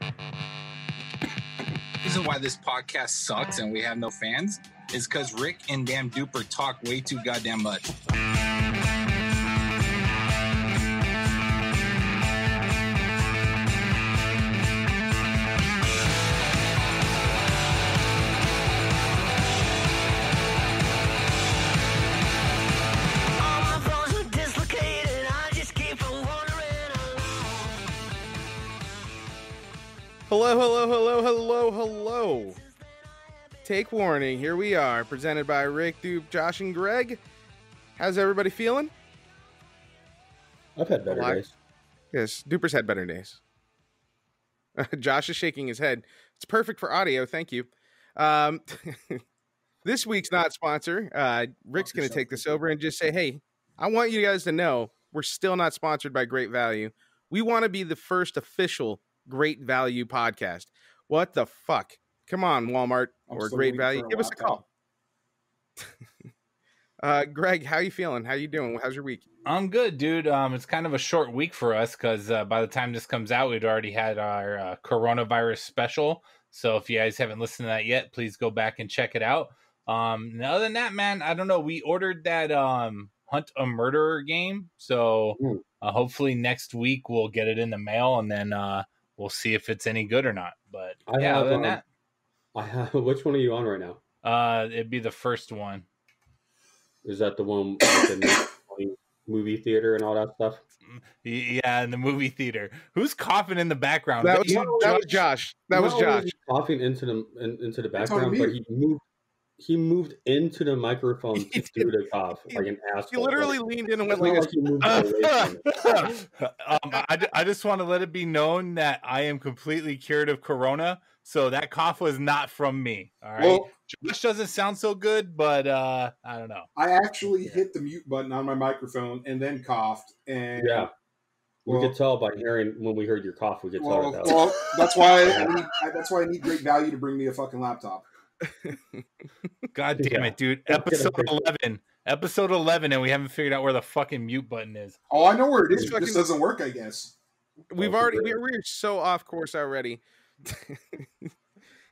The reason why this podcast sucks and we have no fans is because Rick and damn Dupper talk way too goddamn much. Hello. Take warning. Here we are, presented by Rick, Dupe, Josh, and Greg. How's everybody feeling? I've had better days. Yes, Duper's had better days. Josh is shaking his head. It's perfect for audio. Thank you. This week's not sponsor. Rick's going to take this over and just say, hey, I want you guys to know we're still not sponsored by Great Value. We want to be the first official Great Value podcast. What the fuck? Come on, Walmart or Great Value. Give us a call. Greg, how you feeling? How you doing? How's your week? I'm good, dude. It's kind of a short week for us because by the time this comes out, we'd already had our coronavirus special. So if you guys haven't listened to that yet, please go back and check it out. And other than that, man, I don't know. We ordered that Hunt a Murderer game. So hopefully next week we'll get it in the mail and then we'll see if it's any good or not. But other than that. Which one are you on right now? It'd be the first one. Is that the one with the movie theater and all that stuff? Yeah, in the movie theater. Who's coughing in the background? That was Josh. That was Josh. Coughing into the background, but he moved into the microphone to do the cough like an asshole. He literally leaned in and went like I just want to let it be known that I am completely cured of corona, so that cough was not from me. All right. Well, Josh doesn't sound so good, but I don't know. I actually hit the mute button on my microphone and then coughed. And we could tell by hearing when we heard your cough. We could tell. Well, that's why I need Great Value to bring me a fucking laptop. God damn it, dude. Episode 11, and we haven't figured out where the fucking mute button is. Oh, I know where it is. It just doesn't work, I guess. We're so off course already.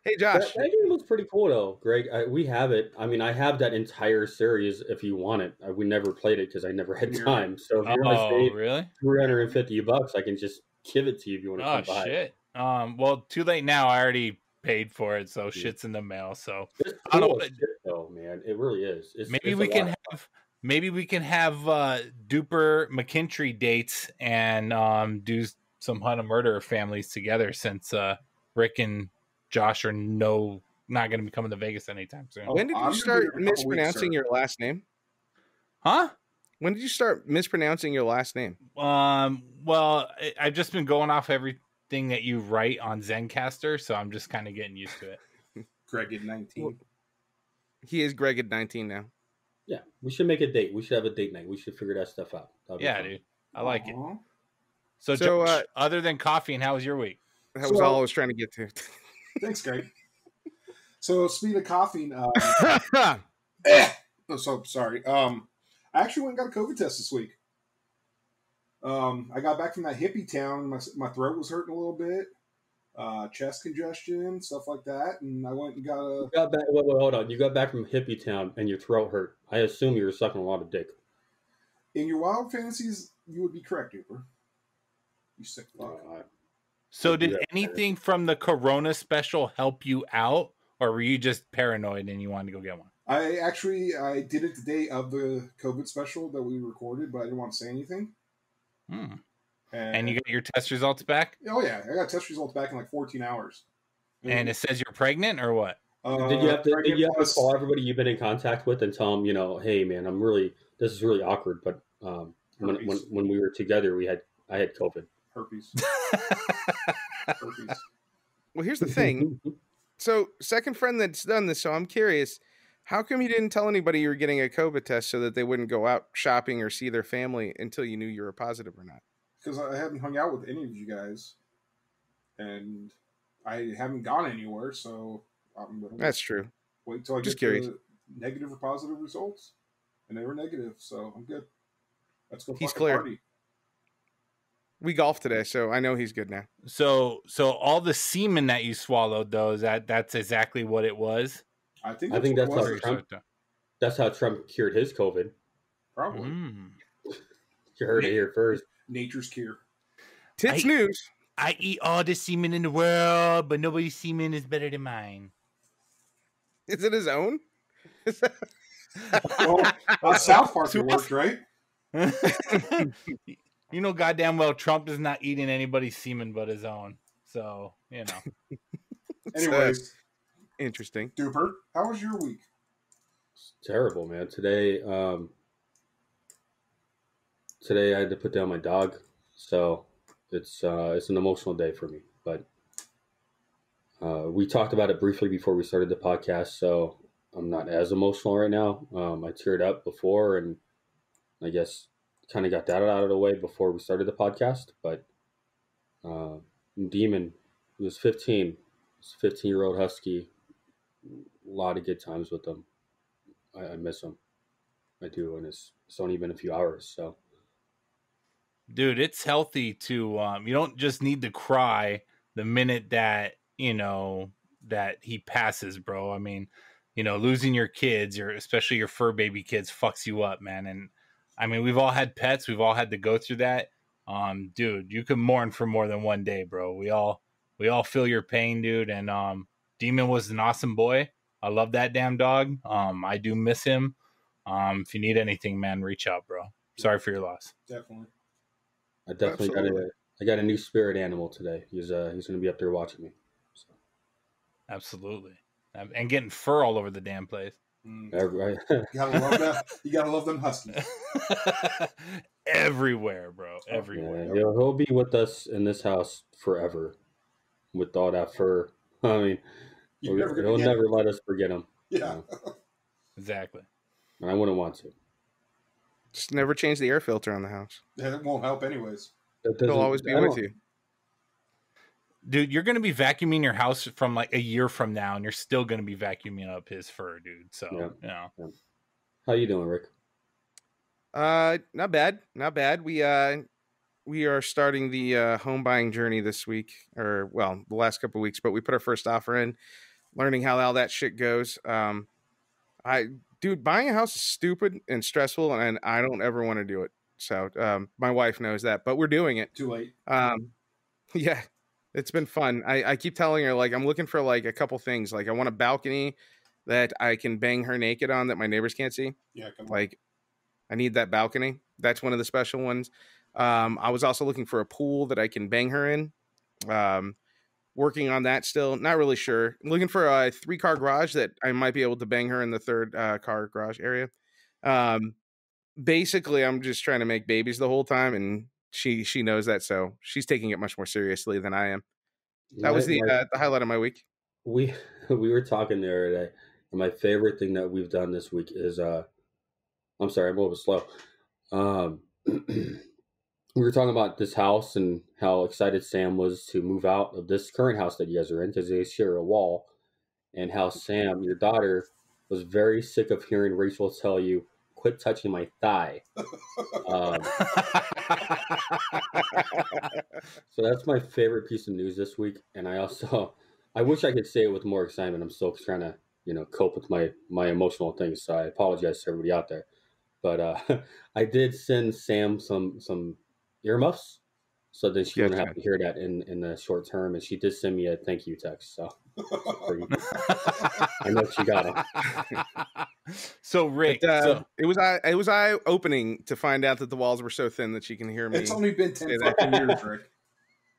Hey, Josh. That game looks pretty cool, though, Greg. We have it. I mean, I have that entire series if you want it. We never played it because I never had time. So if you're going to save really? $350, I can just give it to you if you want to come by. Shit. Well, too late now. I already paid for it, so shit's in the mail. So I don't know what though, man. It really is. Maybe we can have Duper McKintry dates and do some Hunt a Murderer families together since Rick and Josh are not going to be coming to Vegas anytime soon. When did you start mispronouncing your last name? Huh? When did you start mispronouncing your last name? Well, I've just been going off everything that you write on Zencaster, so I'm just kind of getting used to it. Greg at 19. He is Greg at 19 now. Yeah, we should make a date. We should have a date night. We should figure that stuff out. Yeah, dude. I like it. So Josh, other than coffee, and how was your week? That was all I was trying to get to. Thanks, Greg. So speaking of coughing, so sorry. I actually went and got a COVID test this week. I got back from that hippie town. My throat was hurting a little bit, chest congestion, stuff like that. And I went and got a. You got back, wait, hold on. You got back from hippie town and your throat hurt. I assume you were sucking a lot of dick. In your wild fantasies, you would be correct, Duper. You sick fuck. So did anything from the Corona special help you out, or were you just paranoid and you wanted to go get one? I did it the day of the COVID special that we recorded, but I didn't want to say anything. And you got your test results back? Oh, yeah. I got test results back in like 14 hours. And it says you're pregnant or what? Did you have to call everybody you've been in contact with and tell them, hey, man, this is really awkward, but when we were together, I had COVID. Herpes. Well, here's the thing. So, second friend that's done this, so I'm curious, how come you didn't tell anybody you were getting a COVID test so that they wouldn't go out shopping or see their family until you knew you were positive or not? Because I haven't hung out with any of you guys, and I haven't gone anywhere, so I'm going to That's true. Wait until I get the negative or positive results, and they were negative, so I'm good. Let's go. He's clear. Party. We golfed today, so I know he's good now. So all the semen that you swallowed, though, that's exactly what it was. I think that's how Trump cured his COVID. Probably. You heard it here first. Nature's cure. Tits news. I eat all the semen in the world, but nobody's semen is better than mine. Is it his own? Well, South Park it worked, right? You know goddamn well Trump is not eating anybody's semen but his own. So, you know. Anyways. Interesting. Duper, how was your week? It's terrible, man. Today I had to put down my dog. So it's an emotional day for me. But we talked about it briefly before we started the podcast, so I'm not as emotional right now. I teared up before, and I guess kind of got that out of the way before we started the podcast. But Demon, he was 15. He's a 15-year-old husky. A lot of good times with him. I miss him. I do, and it's only been a few hours. So, dude, it's healthy to you don't just need to cry the minute that that he passes, bro. I mean, losing your kids, especially your fur baby kids, fucks you up, man. And I mean, we've all had pets, we've all had to go through that. Dude, you can mourn for more than one day, bro. We all feel your pain, dude. And Demon was an awesome boy. I love that damn dog. I do miss him. If you need anything, man, reach out, bro. Sorry for your loss. Definitely. I got a new spirit animal today. He's going to be up there watching me. So. Absolutely. And getting fur all over the damn place. Right. You gotta love that. You gotta love them huskies. Everywhere, bro. Everywhere. Yeah, he'll be with us in this house forever with all that fur. I mean, he'll never let us forget him. Yeah. Exactly. And I wouldn't want to. Just never change the air filter on the house. Yeah, it won't help anyways. He'll always be with you. Dude, you're going to be vacuuming your house from like a year from now, and you're still going to be vacuuming up his fur, dude. So, Yeah. How you doing, Rick? Not bad. Not bad. We are starting the home buying journey this week, or the last couple of weeks, but we put our first offer in, learning how all that shit goes. Dude, buying a house is stupid and stressful, and I don't ever want to do it. So, my wife knows that, but we're doing it. Too late. Yeah. It's been fun. I keep telling her, like, I'm looking for, like, a couple things. Like, I want a balcony that I can bang her naked on that my neighbors can't see. Yeah, come on. Like, I need that balcony. That's one of the special ones. I was also looking for a pool that I can bang her in. Working on that still. Not really sure. I'm looking for a 3-car garage that I might be able to bang her in the 3rd car garage area. Basically, I'm just trying to make babies the whole time, and she knows that, so she's taking it much more seriously than I am. That was the highlight of my week. We were talking the other day, and my favorite thing that we've done this week is I'm sorry, I'm a little slow. We were talking about this house and how excited Sam was to move out of this current house that you guys are in because they share a wall, and how Sam, your daughter, was very sick of hearing Rachel tell you, "Quit touching my thigh." So that's my favorite piece of news this week. And I wish I could say it with more excitement. I'm still trying to, cope with my emotional things. So I apologize to everybody out there. But I did send Sam some earmuffs, so that she wouldn't have to hear that in the short term. And she did send me a thank you text. So I know she got it. So Rick, it was eye opening to find out that the walls were so thin that she can hear me. It's only been 10 fucking years, Rick.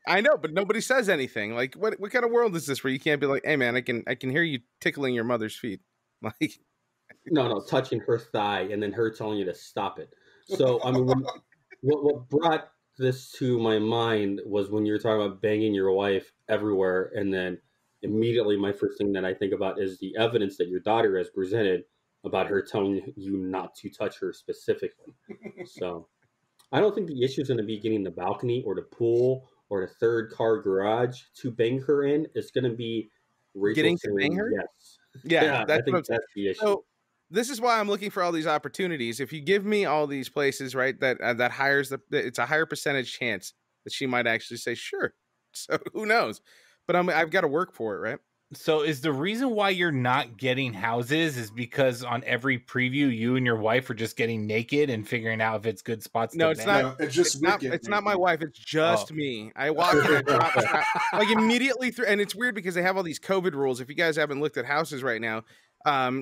I know, but nobody says anything. Like, what kind of world is this where you can't be like, "Hey, man, I can hear you tickling your mother's feet." Like, no, touching her thigh and then her telling you to stop it. So I mean, what brought this to my mind was when you were talking about banging your wife everywhere, and then immediately my first thing that I think about is the evidence that your daughter has presented about her telling you not to touch her specifically. So I don't think the issue is going to be getting the balcony or the pool or the 3rd car garage to bang her in. It's going to be Rachel getting to bang her. Yes. Yeah, I think that's the issue. So this is why I'm looking for all these opportunities. If you give me all these places, right, that hires it's a higher percentage chance that she might actually say sure. So who knows? But I've got to work for it, right? So is the reason why you're not getting houses is because on every preview, you and your wife are just getting naked and figuring out if it's good spots No, to it's bang? not. No, it's just It's not my wife. It's just me. I walk in and drop like immediately through, and it's weird because they have all these COVID rules. If you guys haven't looked at houses right now,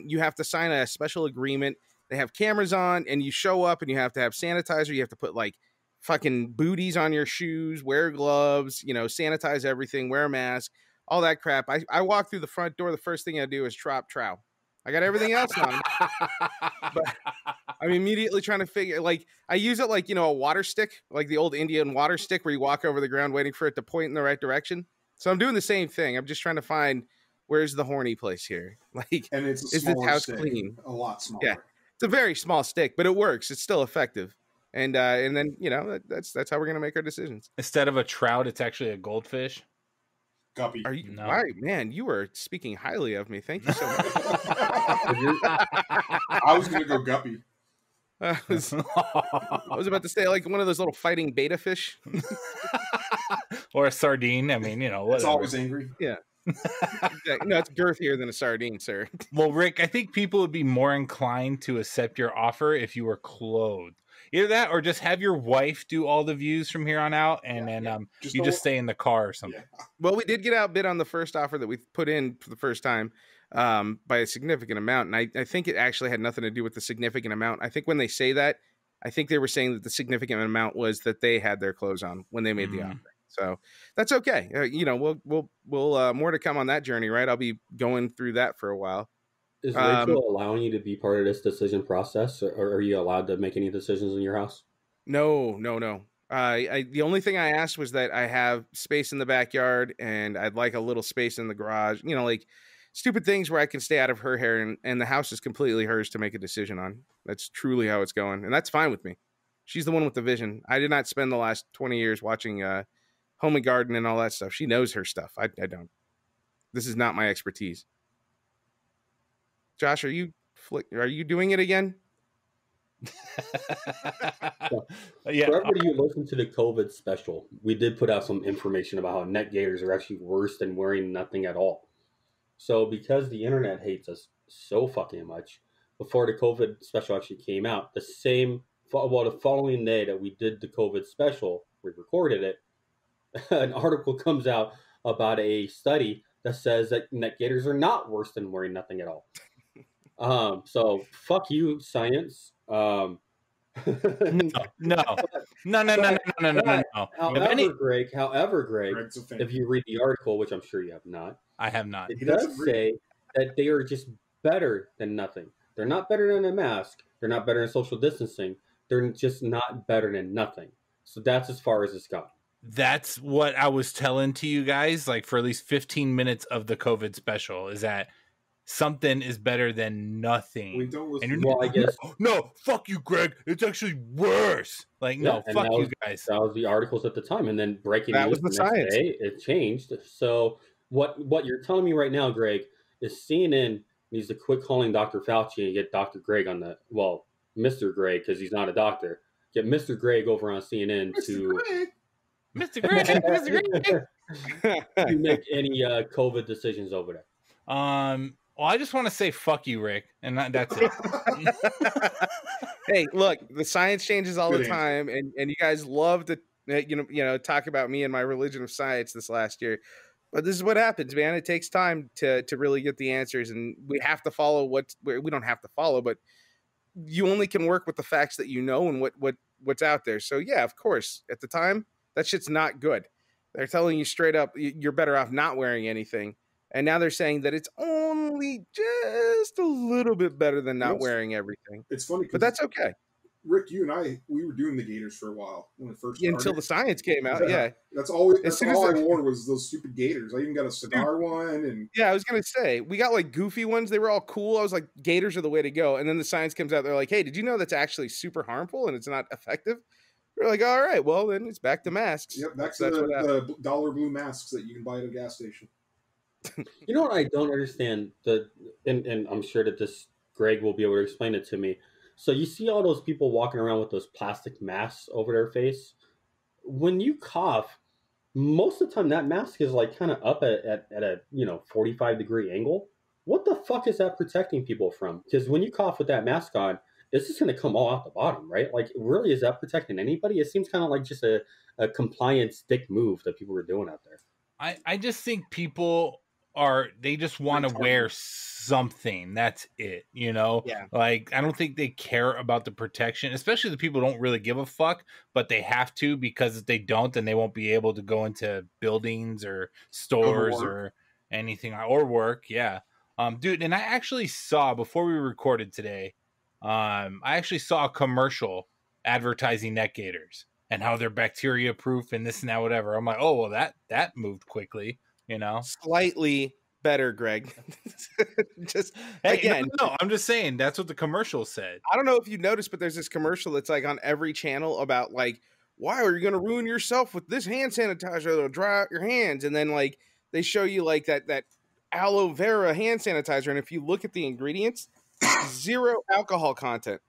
you have to sign a special agreement. They have cameras on, and you show up, and you have to have sanitizer. You have to put like fucking booties on your shoes, wear gloves, sanitize everything, wear a mask, all that crap. I walk through the front door. The first thing I do is drop trow. I got everything else on, but I'm immediately trying to figure, like, I use it like, a water stick, like the old Indian water stick where you walk over the ground waiting for it to point in the right direction. So I'm doing the same thing. I'm just trying to find where's the horny place here. Like, and it's a is this house stick, clean? A lot smaller. Yeah, it's a very small stick, but it works. It's still effective. And then, that's how we're going to make our decisions. Instead of a trout, it's actually a goldfish. Guppy. Are you? No. Why, man? You are speaking highly of me. Thank you so much. I was gonna go guppy. I was about to say like one of those little fighting beta fish, Or a sardine. I mean, whatever. It's always angry. Yeah. No, it's girthier than a sardine, sir. Well, Rick, I think people would be more inclined to accept your offer if you were clothed. Either that, or just have your wife do all the views from here on out, and then you just stay in the car or something. Yeah. Well, we did get outbid on the first offer that we put in for the first time by a significant amount, and I think it actually had nothing to do with the significant amount. I think when they say that, I think they were saying that the significant amount was that they had their clothes on when they made the offer. So that's okay. We'll more to come on that journey, right? I'll be going through that for a while. Is Rachel allowing you to be part of this decision process, or are you allowed to make any decisions in your house? No. The only thing I asked was that I have space in the backyard and I'd like a little space in the garage, like stupid things where I can stay out of her hair, and the house is completely hers to make a decision on. That's truly how it's going. And that's fine with me. She's the one with the vision. I did not spend the last 20 years watching Home and Garden and all that stuff. She knows her stuff. I don't. This is not my expertise. Josh, are you doing it again? Yeah. For everybody who listened to the COVID special, we did put out some information about how net gators are actually worse than wearing nothing at all. So because the internet hates us so fucking much, before the COVID special actually came out, the following day that we did the COVID special, we recorded it, an article comes out about a study that says that net gators are not worse than wearing nothing at all. So fuck you, science. No. However, Greg, if you read the article, which I'm sure you have not, I have not. It does say that they are just better than nothing. They're not better than a mask. They're not better than social distancing. They're just not better than nothing. So that's as far as it's gone. That's what I was telling to you guys, like for at least 15 minutes of the COVID special, is that something is better than nothing. We don't listen. Well, I guess no, fuck you, Greg. It's actually worse. Like, no, fuck you guys. That was the articles at the time, and then breaking that news was the science. Day, it changed. So what you're telling me right now, Greg, is CNN needs to quit calling Dr. Fauci and get Dr. Greg on the Mr. Greg, because he's not a doctor. Get Mr. Greg over on CNN Mr. Greg, Mr. Greg, to make any COVID decisions over there. Well, I just want to say fuck you, Rick, and that's it. Hey, look, the science changes all the time, and you guys love to talk about me and my religion of science this last year. But this is what happens, man. It takes time to really get the answers, and we have to follow we don't have to follow, but you only can work with the facts that you know and what's out there. So yeah, of course, at the time, that shit's not good. They're telling you straight up, you're better off not wearing anything. And now they're saying that it's only just a little bit better than not wearing everything. It's funny, but that's okay. Rick, you and we were doing the Gators for a while when it first started. Until the science came out, yeah. That's all I wore was those stupid Gators. I even got a cigar one. And yeah, I was going to say, we got like goofy ones. They were all cool. I was like, Gators are the way to go. And then the science comes out. They're like, hey, did you know that's actually super harmful and it's not effective? We're like, all right, well, then it's back to masks. Yep, back to the dollar blue masks that you can buy at a gas station. You know what I don't understand, and I'm sure that this Greg will be able to explain it to me. So you see all those people walking around with those plastic masks over their face. when you cough, most of the time that mask is like kind of up at a 45-degree angle. What the fuck is that protecting people from? Because when you cough with that mask on, it's just going to come all out the bottom, right? Like, really, is that protecting anybody? It seems kind of like just a compliance dick move that people were doing out there. I just think people they just want to wear something. That's it, Yeah. Like, I don't think they care about the protection, especially the people who don't really give a fuck, but they have to, because if they don't, then they won't be able to go into buildings or stores or anything, or work. Yeah. Dude, and I actually saw, before we recorded today, I actually saw a commercial advertising neck gaiters and how they're bacteria proof and this and that, whatever. I'm like, oh, well, that moved quickly, Slightly better, Greg. Just again, no, I'm just saying that's what the commercial said. I don't know if you noticed, but there's this commercial that's like on every channel about like, why are you going to ruin yourself with this hand sanitizer that'll dry out your hands? And then like they show you like that aloe vera hand sanitizer, and if you look at the ingredients, 0 alcohol content,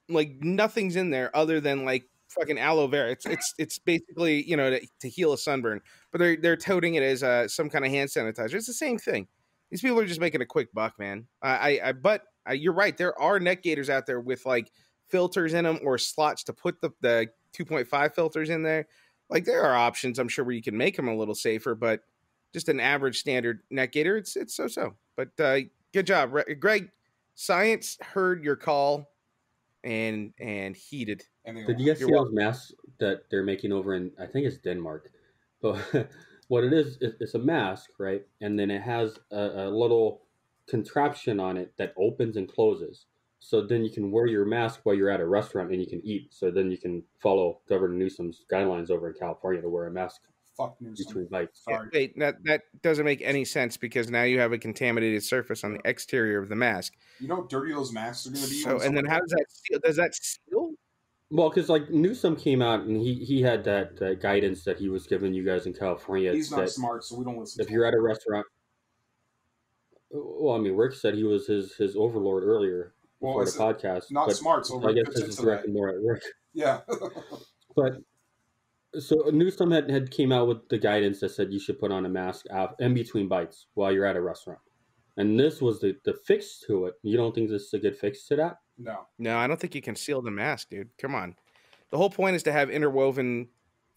like nothing's in there other than like fucking aloe vera. It's basically to heal a sunburn, but they're toting it as some kind of hand sanitizer. It's the same thing. These people are just making a quick buck, man. But you're right. There are neck gaiters out there with like filters in them or slots to put the 2.5 filters in there. Like, there are options, I'm sure, where you can make them a little safer, but just an average standard neck gaiter, it's so. But good job, Greg. Science heard your call and heeded. Did you guys see those masks that they're making over in, I think it's Denmark? But what it is, it's a mask, right? And then it has a little contraption on it that opens and closes. So then you can wear your mask while you're at a restaurant and you can eat. So then you can follow Governor Newsom's guidelines over in California to wear a mask between bites. Sorry. Wait, that doesn't make any sense, because now you have a contaminated surface on the exterior of the mask. You know how dirty those masks are going to be? So, and then how does that seal? Does that seal? Well, because like Newsom came out and he had that guidance that he was giving you guys in California. He's not smart, so we don't listen. If you're at a restaurant, well, I mean, Rick said he was his overlord earlier before the podcast. Not smart, so I guess this is directed more at Rick. Yeah, but so Newsom had came out with the guidance that said you should put on a mask in between bites while you're at a restaurant, and this was the fix to it. You don't think this is a good fix to that? No, I don't think you can seal the mask, dude. Come on. The whole point is to have interwoven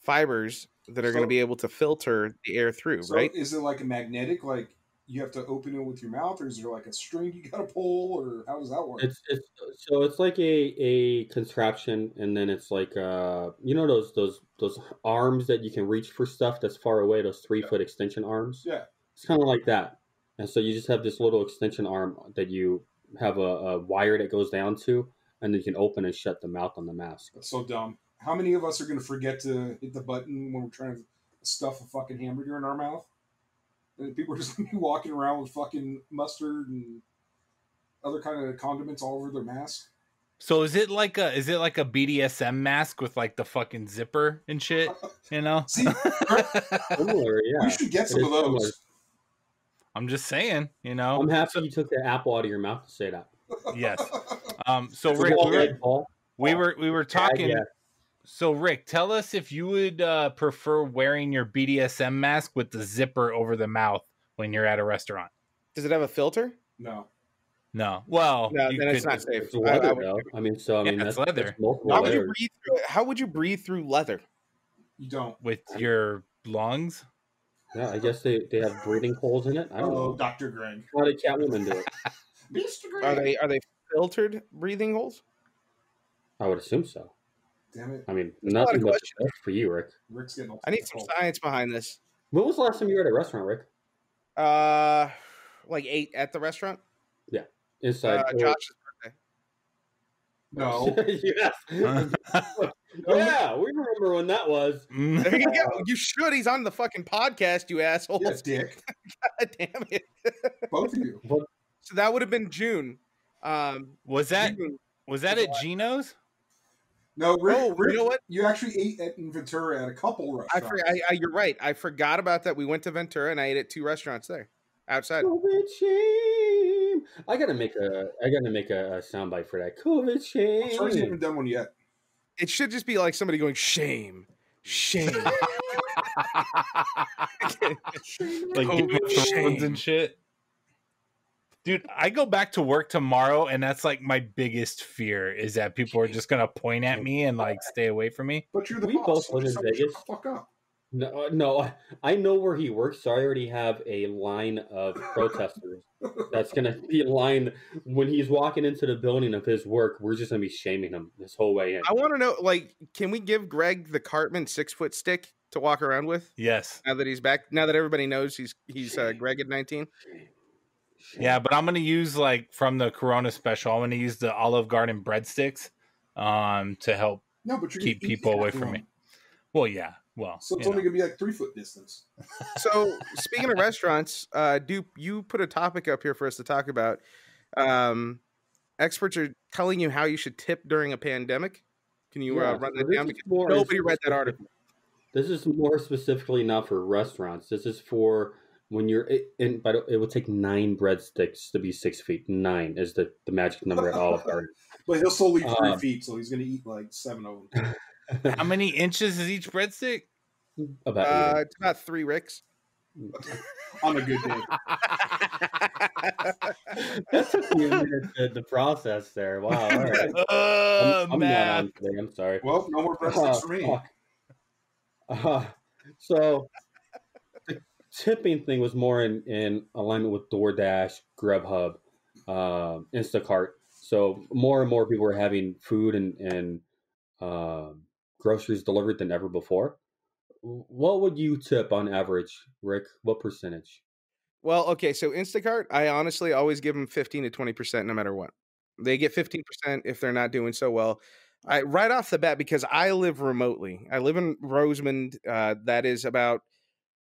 fibers that are going to be able to filter the air through, right? Is it like a magnetic, like you have to open it with your mouth, or is there like a string you got to pull, or how does that work? It's like a contraption, and then it's like those arms that you can reach for stuff that's far away, those 3-foot extension arms. Yeah, it's kind of like that. And so you just have this little extension arm that you have a wire that goes down to, and then you can open and shut the mouth on the mask. That's so dumb. How many of us are going to forget to hit the button when we're trying to stuff a fucking hamburger in our mouth? And people are just going to be walking around with fucking mustard and other kind of condiments all over their mask. So is it like a BDSM mask with like the fucking zipper and shit? See, similar, yeah. We should get some of those. Similar. I'm just saying, I'm happy you took the apple out of your mouth to say that. Yes. So Rick, we were talking. Yeah. So Rick, tell us if you would prefer wearing your BDSM mask with the zipper over the mouth when you're at a restaurant. Does it have a filter? No. Well, no, then it's not safe. It's leather, though. That's leather. How would you breathe through leather? You don't. With your lungs? Yeah, I guess they have breathing holes in it. I don't know. Dr. Greg. How did Catwoman do it? Mr. Greg. Are they filtered breathing holes? I would assume so. Damn it. I mean, nothing much for you, Rick. Rick's getting I need some science behind this. When was the last time you were at a restaurant, Rick? Like 8 at the restaurant? Yeah. Inside. Josh's birthday. No. Yes. Yeah, we remember when that was. There you go. You should. He's on the fucking podcast, you asshole. Yes, dick. God damn it. Both of you. So that would have been June. Was that at Gino's? No, Rick, you know what? You actually ate at Ventura at a couple restaurants. You're right. I forgot about that. We went to Ventura and I ate at 2 restaurants there outside. COVID shame. I gotta make a soundbite for that. COVID shame. I'm sorry you haven't done one yet. It should just be like somebody going, shame, Shame. Like Oh, Game of Thrones shame. and shit. Dude, I go back to work tomorrow, and that's like my biggest fear is that people are just gonna point at me and like stay away from me. But you're the We boss. both So live just in tell him to shut Vegas. the fuck up. No, I know where he works, so I already have a line of protesters that's gonna be in line when he's walking into the building of his work. We're just gonna be shaming him this whole way in. I want to know, like, can we give Greg the Cartman 6-foot stick to walk around with Yes. now that he's back? Now that everybody knows he's Greg at 19. Yeah, but I'm gonna use like from the Corona special. I'm gonna use the Olive Garden breadsticks to help No, but you're keep gonna eat people away half of from me. them. Well, yeah. Well, So it's you only know. gonna be like 3-foot distance. So speaking of restaurants, Dupe, you put a topic up here for us to talk about. Experts are telling you how you should tip during a pandemic. Can you Yeah, run so that this down? is Because more nobody read that specific- article. This is more specifically not for restaurants. This is for when you're in. But it would take 9 breadsticks to be 6 feet. 9 is the magic number at Olive Garden. But he'll still leave 3 feet, so he's gonna eat like 7 of them. How many inches is each breadstick? About 8. It's about 3 Ricks. On a good day. That took me a minute to process there. Wow. All right. I'm not Math. on today. I'm sorry. Well, no more breadsticks for me. Fuck. So the tipping thing was more in alignment with DoorDash, Grubhub, Instacart. So more and more people were having food and groceries delivered than ever before. What would you tip on average, Rick? What percentage? Well, okay, so Instacart, I honestly always give them 15 to 20% no matter what. They get 15% if they're not doing so well. Right off the bat, because I live remotely. I live in Rosemond. That is about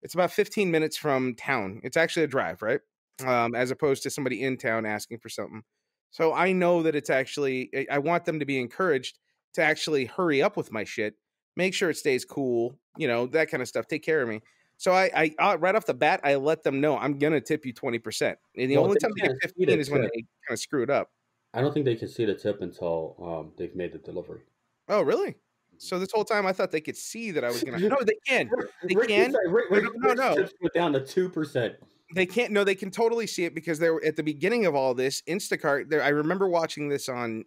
15 minutes from town. It's actually a drive, right? As opposed to somebody in town asking for something. So I know that it's actually, I want them to be encouraged to actually hurry up with my shit, make sure it stays cool, that kind of stuff. Take care of me. So I right off the bat, I let them know I'm gonna tip you 20%. And the Well, only they time they get can't see 15 the is when tip. they kind of screw it up. I don't think they can see the tip until they've made the delivery. Oh, really? So this whole time I thought they could see that I was gonna. No, they can. They Rick, can. No. Tips went down to 2%. They can't. No, they can totally see it because they were at the beginning of all this. Instacart. I remember watching this on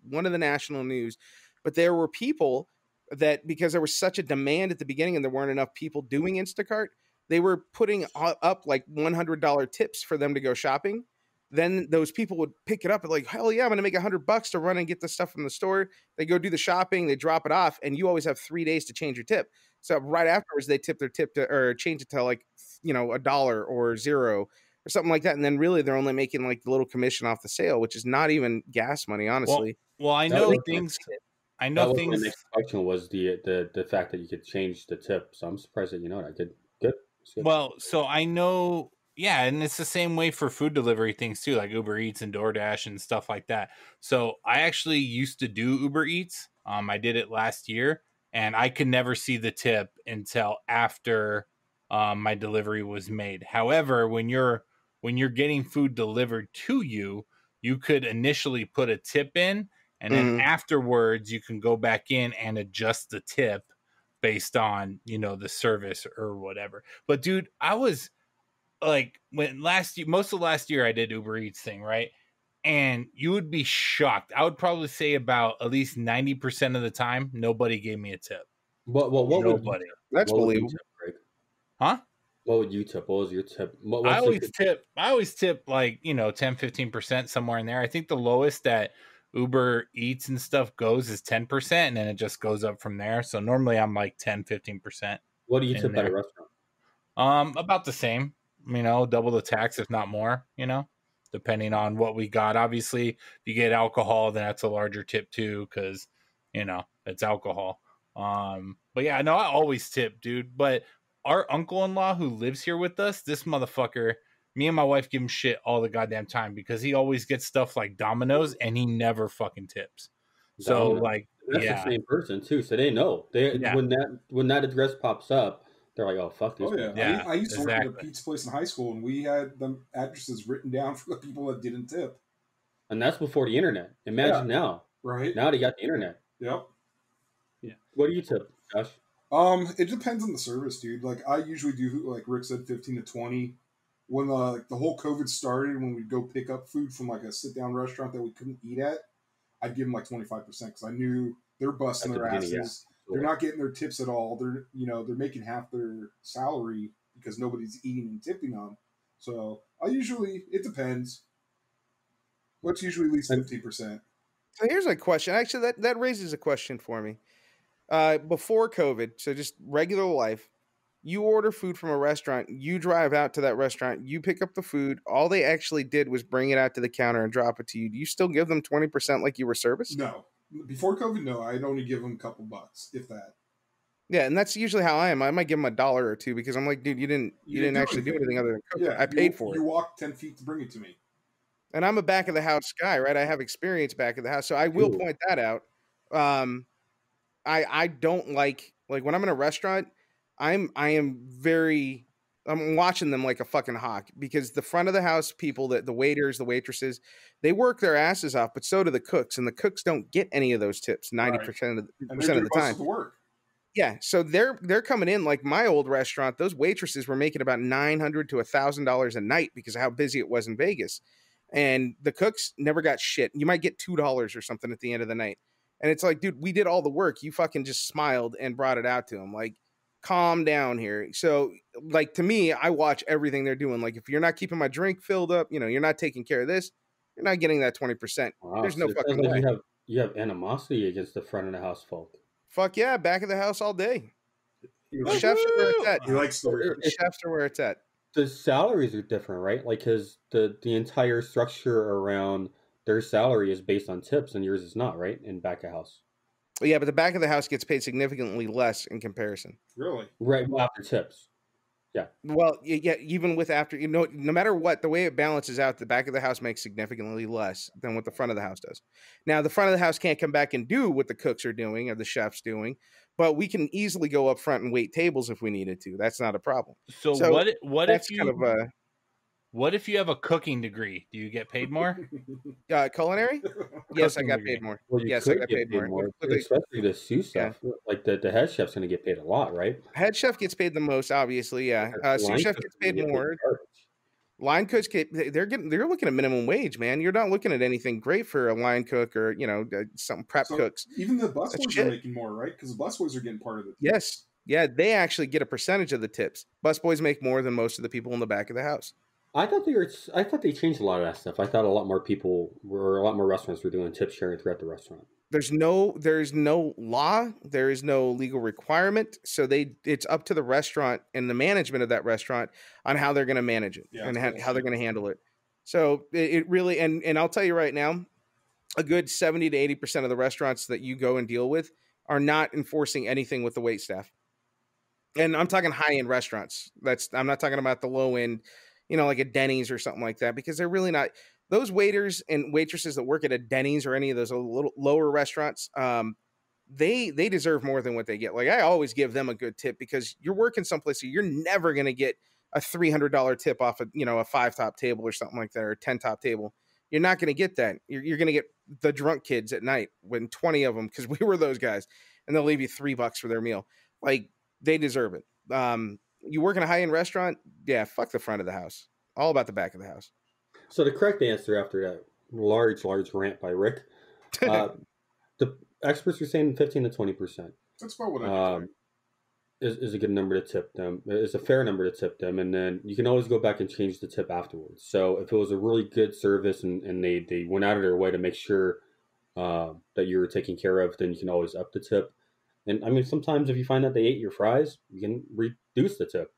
one of the national news, but there were people that because there was such a demand at the beginning and there weren't enough people doing Instacart, they were putting up like $100 tips for them to go shopping. Then those people would pick it up and like, hell yeah, I'm going to make $100 to run and get the stuff from the store. They go do the shopping, they drop it off, and you always have 3 days to change your tip. So right afterwards, they tip their tip to or change it to like $1 or $0 or something like that. And then really they're only making like the little commission off the sale, which is not even gas money, honestly. Well, I That know was- things. I That know was things. my next question was the fact that you could change the tip. So I'm surprised that you know it. I did good. It's good. Well, so I know, yeah, and it's the same way for food delivery things too, like Uber Eats and DoorDash and stuff like that. So I actually used to do Uber Eats. I did it last year, and I could never see the tip until after my delivery was made. However, when you're getting food delivered to you, you could initially put a tip in, and then afterwards you can go back in and adjust the tip based on the service or whatever. But dude, I was like, when most of last year I did Uber Eats thing, right? And you would be shocked. I would probably say about at least 90% of the time nobody gave me a tip. What would you, Nobody. That's what would you believable. tip, Greg? What Would you tip? What was your tip? I always tip like 10-15% somewhere in there. I think the lowest that Uber Eats and stuff goes is 10%, and then it just goes up from there. So normally I'm like 10-15%. What do you in tip at a there. restaurant? About the same, double the tax, if not more, depending on what we got. Obviously, if you get alcohol, then that's a larger tip too, because, it's alcohol. But yeah, no, I always tip, dude. But our uncle-in-law who lives here with us, this motherfucker, me and my wife give him shit all the goddamn time because he always gets stuff like Domino's and he never fucking tips. So Domino's. like, That's yeah. the same person too, so they know. Yeah. When that address pops up, they're like, "Oh fuck this." Oh yeah, guy." Yeah, I used to work at a exactly. pizza place in high school, and we had the addresses written down for the people that didn't tip. And that's before the internet. Imagine now. Right? Now they got the internet. Yep. What do you tip, Josh? It depends on the service, dude. Like I usually do, like Rick said, 15 to 20. When the whole COVID started, when we'd go pick up food from like a sit down restaurant that we couldn't eat at, I'd give them like 25% because I knew they're busting their asses. They're not getting their tips at all. They're making half their salary because nobody's eating and tipping them. So it depends. What's usually at least 50%. So here's a question. Actually, that raises a question for me. Before COVID, so just regular life, you order food from a restaurant, you drive out to that restaurant, you pick up the food. All they actually did was bring it out to the counter and drop it to you. Do you still give them 20% like you were serviced? No. Before COVID, no. I'd only give them a couple bucks, if that. Yeah, and that's usually how I am. I might give them $1 or $2 because I'm like, dude, you didn't actually do anything other than cook it. I paid for it. You walked 10 feet to bring it to me. And I'm a back of the house guy, right? I have experience back of the house, so I will point that out. I don't like when I'm in a restaurant, I'm watching them like a fucking hawk because the front of the house people, the waiters, the waitresses, they work their asses off, but so do the cooks, and the cooks don't get any of those tips 90% of the time. Work. Yeah, so they're coming in like my old restaurant. Those waitresses were making about $900 to $1,000 a night because of how busy it was in Vegas, and the cooks never got shit. You might get $2 or something at the end of the night, and it's like, dude, we did all the work. You fucking just smiled and brought it out to them. Like, calm down here. So, like, to me, I watch everything they're doing. Like, if you're not keeping my drink filled up, you're not taking care of this, you're not getting that 20%. Wow, there's no fucking way. You have animosity against the front of the house folk. Fuck yeah, back of the house all day. Chefs are where it's at. He likes the chefs are where it's at. The salaries are different, right? Like, because the entire structure around their salary is based on tips, and yours is not, right? In back of house. Yeah, but the back of the house gets paid significantly less in comparison. Really? Right, well, after tips. Yeah. Well, yeah, even with after, no matter what, the way it balances out, the back of the house makes significantly less than what the front of the house does. Now, the front of the house can't come back and do what the cooks are doing or the chefs doing, but we can easily go up front and wait tables if we needed to. That's not a problem. So what if you kind of what if you have a cooking degree? Do you get paid more? Culinary? Yes, I got paid more. Well, yes, I got paid more. Especially the sous stuff. Yeah. Like the head chef's going to get paid a lot, right? Head chef gets paid the most, obviously. Yeah, sous chef gets paid more. Line cooks they're looking at minimum wage, man. You're not looking at anything great for a line cook or some prep cooks. Even the busboys are making more, right? Because the busboys are getting part of it. Yes, yeah, they actually get a percentage of the tips. Busboys make more than most of the people in the back of the house. I thought they changed a lot of that stuff. I thought a lot more restaurants were doing tip sharing throughout the restaurant. There's no law, there is no legal requirement, so it's up to the restaurant and the management of that restaurant on how they're going to manage it and how they're going to handle it. So it really, and I'll tell you right now, a good 70 to 80% of the restaurants that you go and deal with are not enforcing anything with the wait staff. And I'm talking high-end restaurants. I'm not talking about the low-end, like a Denny's or something like that, because they're really not. Those waiters and waitresses that work at a Denny's or any of those little lower restaurants, they deserve more than what they get. Like, I always give them a good tip because you're working someplace you're never going to get a $300 tip off of, a 5-top table or something like that, or a 10-top table. You're not going to get that. You're going to get the drunk kids at night when 20 of them, because we were those guys, and they'll leave you $3 for their meal. Like, they deserve it. You work in a high-end restaurant, yeah, fuck the front of the house. All about the back of the house. So the correct answer after that large rant by Rick, the experts are saying 15 to 20%. That's about what I is a good number to tip them. It's a fair number to tip them, and then you can always go back and change the tip afterwards. So if it was a really good service and they went out of their way to make sure that you were taken care of, then you can always up the tip. And I mean, sometimes if you find that they ate your fries, you can reduce the tip.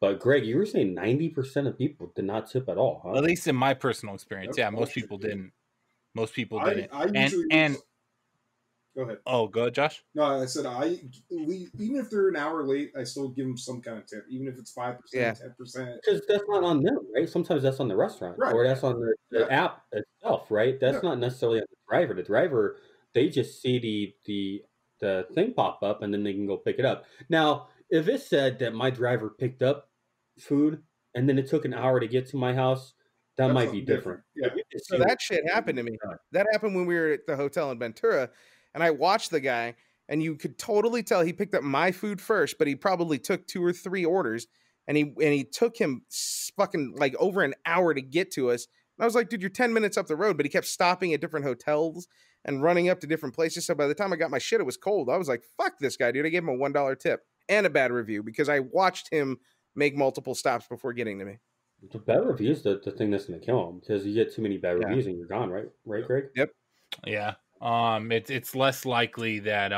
But Greg, you were saying 90% of people did not tip at all, huh? At least in my personal experience. That's most people didn't. Most people didn't. I usually go ahead. Oh, go ahead, Josh. No, I said even if they're an hour late, I still give them some kind of tip, even if it's 5%, 10%. Because that's not on them, right? Sometimes that's on the restaurant, right, or that's on the app itself, right? That's not necessarily on the driver. The driver, they just see the thing pop up and then they can go pick it up. Now, if it said that my driver picked up food and then it took an hour to get to my house, that might be different. Yeah. So that shit happened to me. That happened when we were at the hotel in Ventura, and I watched the guy, and you could totally tell he picked up my food first, but he probably took 2 or 3 orders, and he took him fucking like over an hour to get to us. And I was like, dude, you're 10 minutes up the road, but he kept stopping at different hotels and running up to different places. So by the time I got my shit, it was cold. I was like, fuck this guy, dude. I gave him a $1 tip and a bad review because I watched him make multiple stops before getting to me. The bad reviews the thing that's going to kill him, because you get too many bad reviews and you're gone, right? Right, Greg? Yep. Yeah. It's less likely that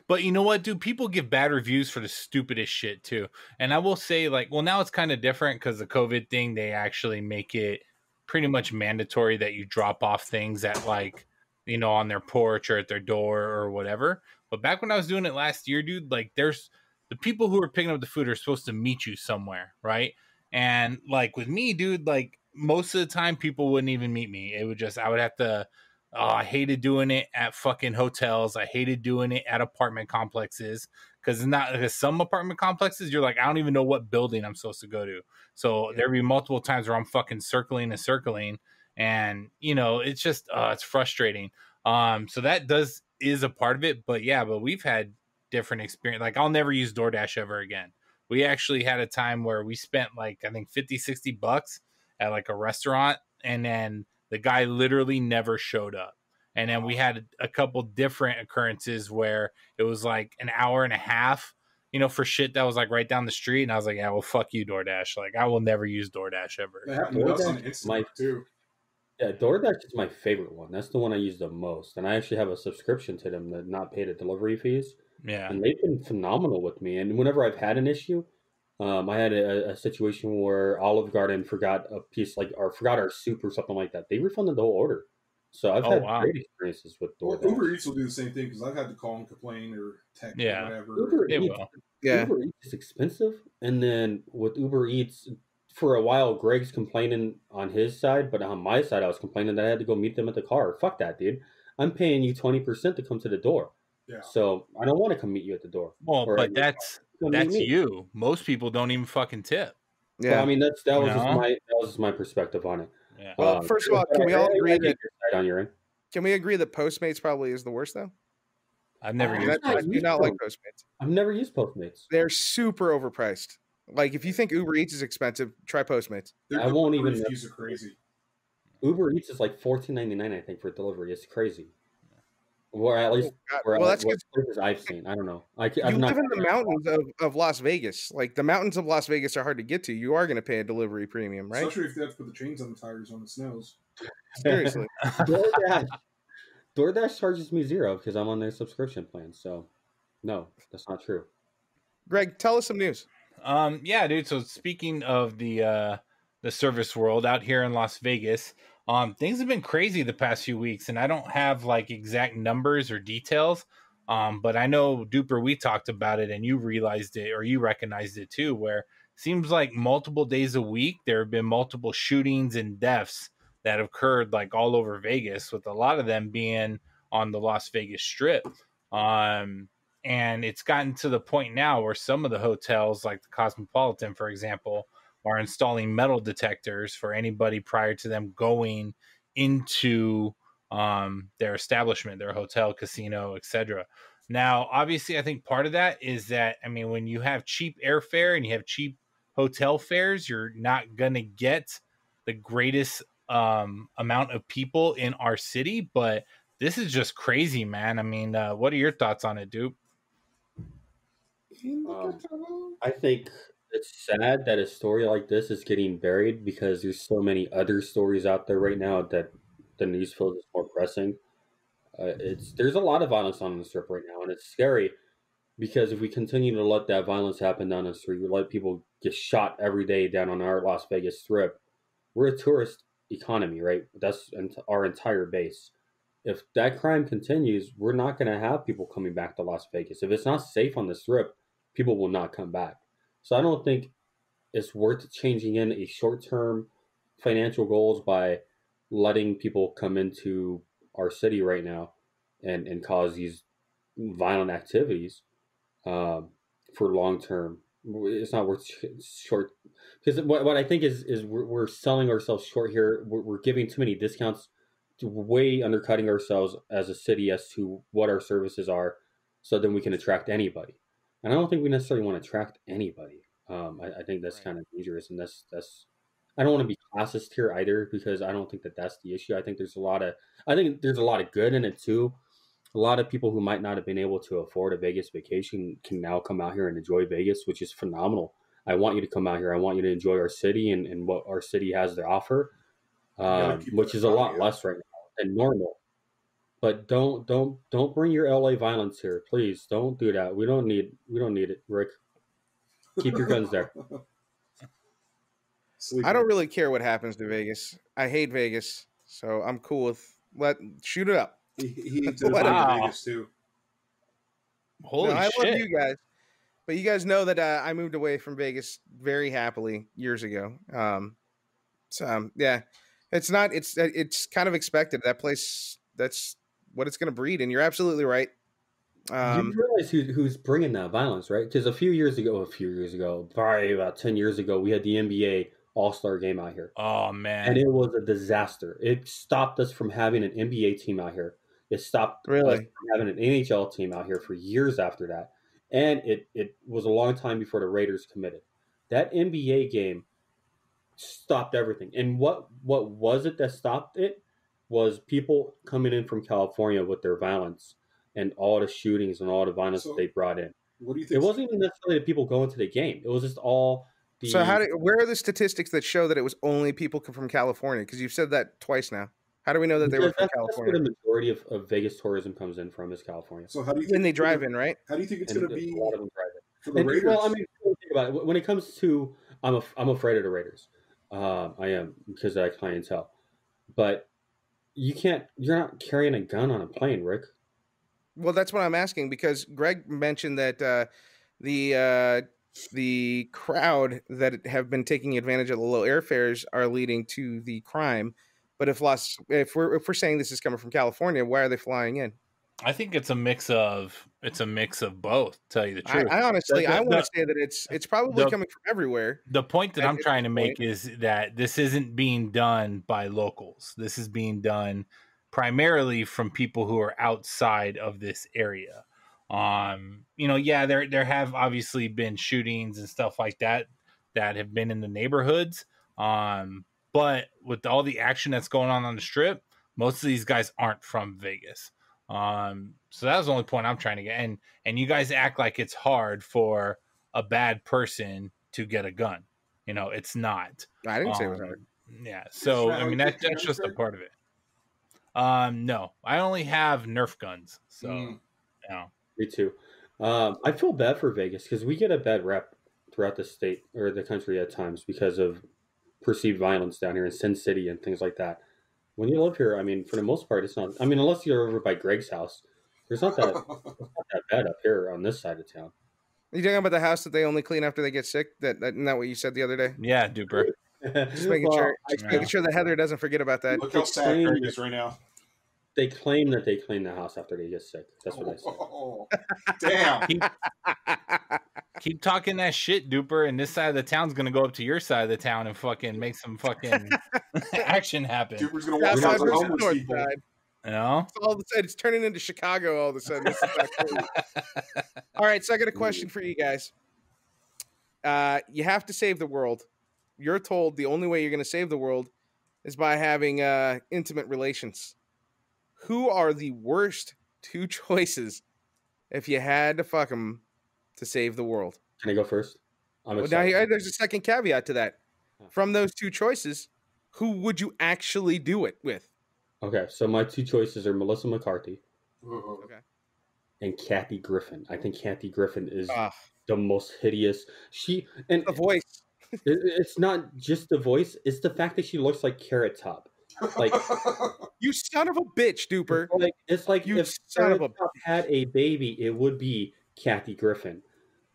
but you know what, dude, people give bad reviews for the stupidest shit too. And I will say, like, well, now it's kind of different because the COVID thing, they actually make it pretty much mandatory that you drop off things at, like, you know, on their porch or at their door or whatever. But back when I was doing it last year, dude, like, there's the people who are picking up the food are supposed to meet you somewhere, right? And like with me, dude, like most of the time people wouldn't even meet me. It would just, I would have to, I hated doing it at fucking hotels. I hated doing it at apartment complexes because some apartment complexes, you're like, I don't even know what building I'm supposed to go to. So there'd be multiple times where I'm fucking circling, and you know, it's just it's frustrating. So that is a part of it, but we've had different experience. Like, I'll never use DoorDash ever again. We actually had a time where we spent like, I think $50-$60 at like a restaurant, and then the guy literally never showed up. And then we had a couple different occurrences where it was like an hour and a half, you know, for shit that was like right down the street. And I was like, yeah, well, fuck you, DoorDash. Like, I will never use DoorDash ever. That happened to us on Instagram too. Yeah, DoorDash is my favorite one. That's the one I use the most. And I actually have a subscription to them that not pay the delivery fees. Yeah. And they've been phenomenal with me. And whenever I've had an issue, I had a situation where Olive Garden forgot a piece, or forgot our soup or something like that. They refunded the whole order. So I've had great experiences with DoorDash. Well, Uber Eats will do the same thing because I've had to call and complain or text or whatever. Uber Eats is expensive. And then with Uber Eats, for a while, Greg's complaining on his side, but on my side, I was complaining that I had to go meet them at the car. Fuck that, dude. I'm paying you 20% to come to the door. Yeah. So I don't want to come meet you at the door. Well, but that's you. Most people don't even fucking tip. Yeah, well, I mean that was my perspective on it. Yeah. Well, first of all, can we all agree that on your end? Can we agree that Postmates probably is the worst though? I've never used. I do not like Postmates. I've never used Postmates. They're super overpriced. Like, if you think Uber Eats is expensive, try Postmates. I won't even. Reviews are crazy. Uber Eats is like $14.99, I think, for delivery. It's crazy. Or at least, that's what places I've seen. I don't know. You live in the mountains of Las Vegas. Like, the mountains of Las Vegas are hard to get to. You are going to pay a delivery premium, right? Especially if they have to put the chains on the tires when it snows. Seriously. DoorDash charges me $0 because I'm on their subscription plan. So, no, that's not true. Greg, tell us some news. Yeah, dude. So speaking of the service world out here in Las Vegas, things have been crazy the past few weeks, and I don't have like exact numbers or details. But I know, Dupper, we talked about it and you realized it, or you recognized it too, where it seems like multiple days a week, there have been multiple shootings and deaths that have occurred like all over Vegas, with a lot of them being on the Las Vegas Strip. And it's gotten to the point now where some of the hotels, like the Cosmopolitan, for example, are installing metal detectors for anybody prior to them going into their establishment, their hotel, casino, etc. Now, obviously, I think part of that is that, I mean, when you have cheap airfare and you have cheap hotel fares, you're not going to get the greatest amount of people in our city. But this is just crazy, man. I mean, what are your thoughts on it, Dupe? I think it's sad that a story like this is getting buried because there's so many other stories out there right now that the news feels is more pressing. There's a lot of violence on the Strip right now, and it's scary because if we continue to let that violence happen down the street, we let people get shot every day down on our Las Vegas Strip. We're a tourist economy, right? That's our entire base. If that crime continues, we're not going to have people coming back to Las Vegas. If it's not safe on the Strip, people will not come back. So I don't think it's worth changing in a short-term financial goals by letting people come into our city right now and cause these violent activities for long-term. It's not worth short, because what I think is we're selling ourselves short here. We're giving too many discounts, way undercutting ourselves as a city as to what our services are. so then we can attract anybody. And I don't think we necessarily want to attract anybody. I think that's kind of dangerous, and that's. I don't want to be classist here either, because I don't think that that's the issue. I think there's a lot of good in it too. A lot of people who might not have been able to afford a Vegas vacation can now come out here and enjoy Vegas, which is phenomenal. I want you to come out here. I want you to enjoy our city and what our city has to offer, which is a lot less right now than normal. But don't bring your LA violence here, please. Don't do that. We don't need it, Rick. Keep your guns there. I don't really care what happens to Vegas. I hate Vegas, so I'm cool with shoot it up. He hates it about Vegas too. Holy I shit! love you guys, but you guys know that I moved away from Vegas very happily years ago. Yeah, it's kind of expected. That place, that's what it's going to breed, and you're absolutely right. You realize who's bringing that violence, right? Because a few years ago, probably about 10 years ago, we had the NBA All-Star game out here. Oh, man. And it was a disaster. It stopped us from having an NBA team out here. It stopped us from having an NHL team out here for years after that. And it was a long time before the Raiders committed. That NBA game stopped everything. And what was it that stopped it? Was people coming in from California with their violence and all the shootings and all the violence that they brought in. What do you think? It wasn't even necessarily the people going to the game. It was just all the... So where are the statistics that show that it was only people from California? Because you've said that twice now. How do we know that they were from California? That's where the majority of Vegas tourism comes in from, is California. So how do you think when they drive in, right? How do you think it's going to be? A lot of them drive in. For the Raiders? Well, I mean, think about it. When it comes to, I'm afraid of the Raiders. I am, because of that clientele. But you're not carrying a gun on a plane, Rick. Well, that's what I'm asking, because Greg mentioned that the crowd that have been taking advantage of the low airfares are leading to the crime. But if we're saying this is coming from California, why are they flying in? I think it's a mix of both. To tell you the truth, I honestly want to say that it's probably coming from everywhere. The point that I'm trying to make is that this isn't being done by locals. This is being done primarily from people who are outside of this area. There have obviously been shootings and stuff like that have been in the neighborhoods. But with all the action that's going on the strip, most of these guys aren't from Vegas. So that was the only point I'm trying to get. And you guys act like it's hard for a bad person to get a gun. It's not. I didn't say it was hard. Yeah. So, I mean, that's just a part of it. No, I only have Nerf guns. So, Me too. I feel bad for Vegas because we get a bad rep throughout the state or the country at times because of perceived violence down here in Sin City and things like that. When you live here, I mean, for the most part, it's not. I mean, unless you're over by Greg's house, there's not that bad up here on this side of town. Are you talking about the house that they only clean after they get sick? Isn't that what you said the other day? Yeah, Duper. Just making sure that Heather doesn't forget about that. Look how sad Greg is right now. They claim that they clean the house after they get sick. That's what I say. Oh, damn. Keep talking that shit, Duper, and this side of the town's going to go up to your side of the town and fucking make some fucking action happen. Duper's going to walk out the homeless people. All of a sudden, it's turning into Chicago all of a sudden. This is not cool. All right, so I got a question for you guys. You have to save the world. You're told the only way you're going to save the world is by having intimate relations. Who are the worst two choices if you had to fuck them to save the world? Can I go first? There's a second caveat to that. From those two choices, who would you actually do it with? Okay, so my two choices are Melissa McCarthy and Kathy Griffin. I think Kathy Griffin is the most hideous. The voice. It's not just the voice; it's the fact that she looks like Carrot Top. Like, you son of a bitch, Duper. It's like you if Carrot Top had a baby, it would be Kathy Griffin.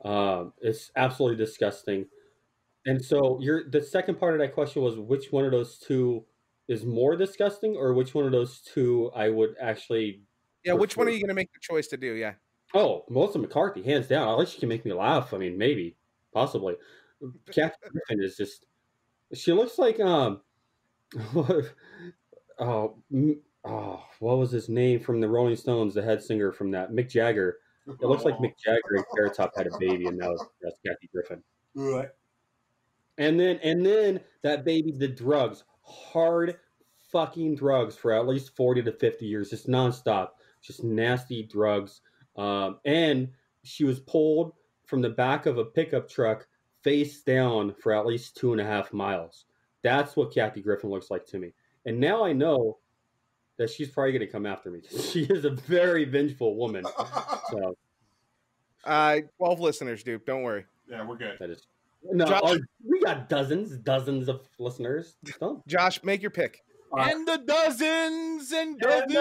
It's absolutely disgusting. And so the second part of that question was which one of those two is more disgusting, or which one of those two I would actually which one are you going to make the choice to do? Yeah. Oh, Melissa McCarthy, hands down. I think she can make me laugh. I mean, maybe, possibly. Kathy Griffin is just. She looks like what was his name from the Rolling Stones? The head singer from that, Mick Jagger. It looks like Mick Jagger and Carrot Top had a baby, and that's Kathy Griffin. What? And then that baby did drugs, hard fucking drugs for at least 40 to 50 years, just nonstop, just nasty drugs. And she was pulled from the back of a pickup truck face down for at least 2.5 miles. That's what Kathy Griffin looks like to me. And now I know that she's probably going to come after me. She is a very vengeful woman. So, 12 listeners, dude. Don't worry. Yeah, we're good. that is no. Josh- We got dozens of listeners. Don't. Josh, make your pick. And the dozens and dozens.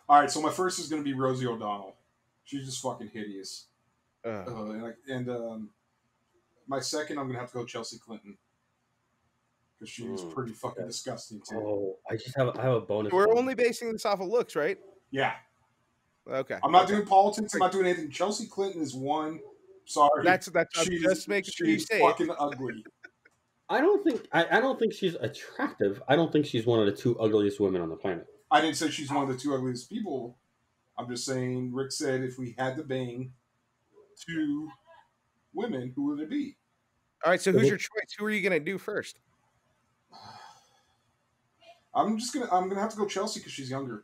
All right, so my first is going to be Rosie O'Donnell. She's just fucking hideous. My second, I'm going to have to go Chelsea Clinton. Because she was pretty fucking disgusting, too. Oh, I have a bonus. We're one. only basing this off of looks, right? Yeah. Okay. I'm not doing politics. I'm not doing anything. Chelsea Clinton is one. Sorry. That's just making sure you say fucking it. ugly. I don't think she's attractive. I don't think she's one of the 2 ugliest women on the planet. I didn't say she's one of the 2 ugliest people. I'm just saying, Rick said if we had to bang 2 women, who would it be? All right, so who's your choice? Who are you going to do first? I'm gonna have to go Chelsea because she's younger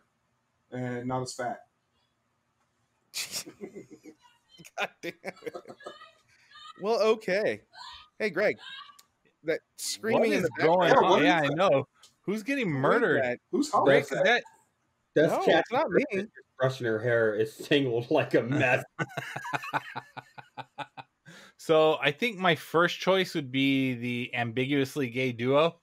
and not as fat. God damn it. Well, okay. Hey, Greg. That screaming What in is the going background. on? is Yeah, I that? know. Who's getting murdered? Who's Rick, Holly? Rick, is that That's No, Kathy it's not me. Griffin brushing her hair is tangled like a mess. So I think my first choice would be the ambiguously gay duo.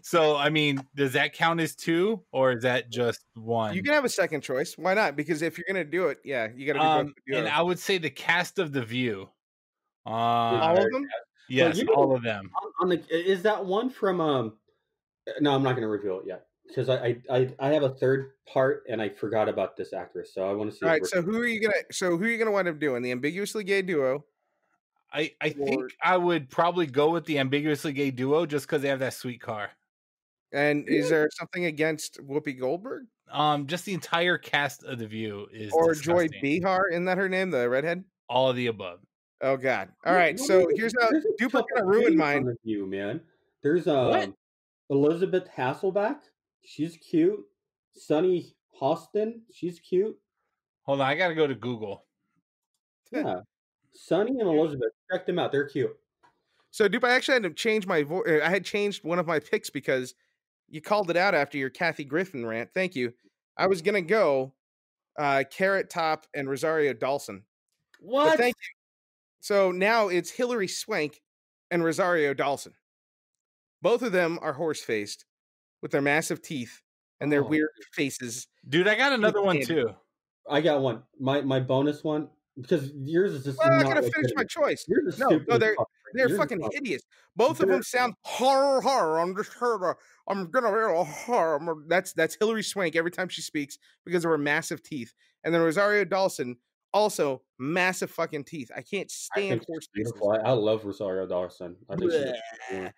So I mean, does that count as 2 or is that just 1? You can have a second choice. Why not? Because if you're going to do it, yeah, you got to do both. And I would say the cast of The View. All of them? Yes, you know- all of them. Is that one from No, I'm not going to reveal it yet because I have a third part and I forgot about this actress, so I want to see. All right, so who are you gonna wind up doing? The ambiguously gay duo? I think I would probably go with the ambiguously gay duo just because they have that sweet car. And is there something against Whoopi Goldberg Just the entire cast of The View is or disgusting. Joy Behar? Isn't that her name? The redhead? All of the above. Oh God! All right, so here's how Duper's gonna ruin mine. You man, there's What? Elizabeth Hasselbeck. She's cute. Sunny Hostin. She's cute. Hold on, I gotta go to Google. Yeah, Sunny and Elizabeth. Check them out. They're cute. So Duper, I actually had to change my voice. I had changed one of my picks because you called it out after your Kathy Griffin rant. Thank you. I was gonna go Carrot Top and Rosario Dawson. What? But thank you. So now it's Hillary Swank and Rosario Dawson. Both of them are horse-faced with their massive teeth and their weird faces. Dude, I got another one too. I got one. My bonus one because yours is just. Well, I'm not not gonna finish my legitimate. choice. Yours is No, stupid no, as they're fuck. they're Yours is fucking fuck. hideous. Both of them sound horror. I'm just horror. I'm gonna be horror. That's Hillary Swank every time she speaks because of her massive teeth. And then Rosario Dawson also massive fucking teeth. I can't I stand think horse she's faces. beautiful. I love Rosario Dawson. I think she's Bleh.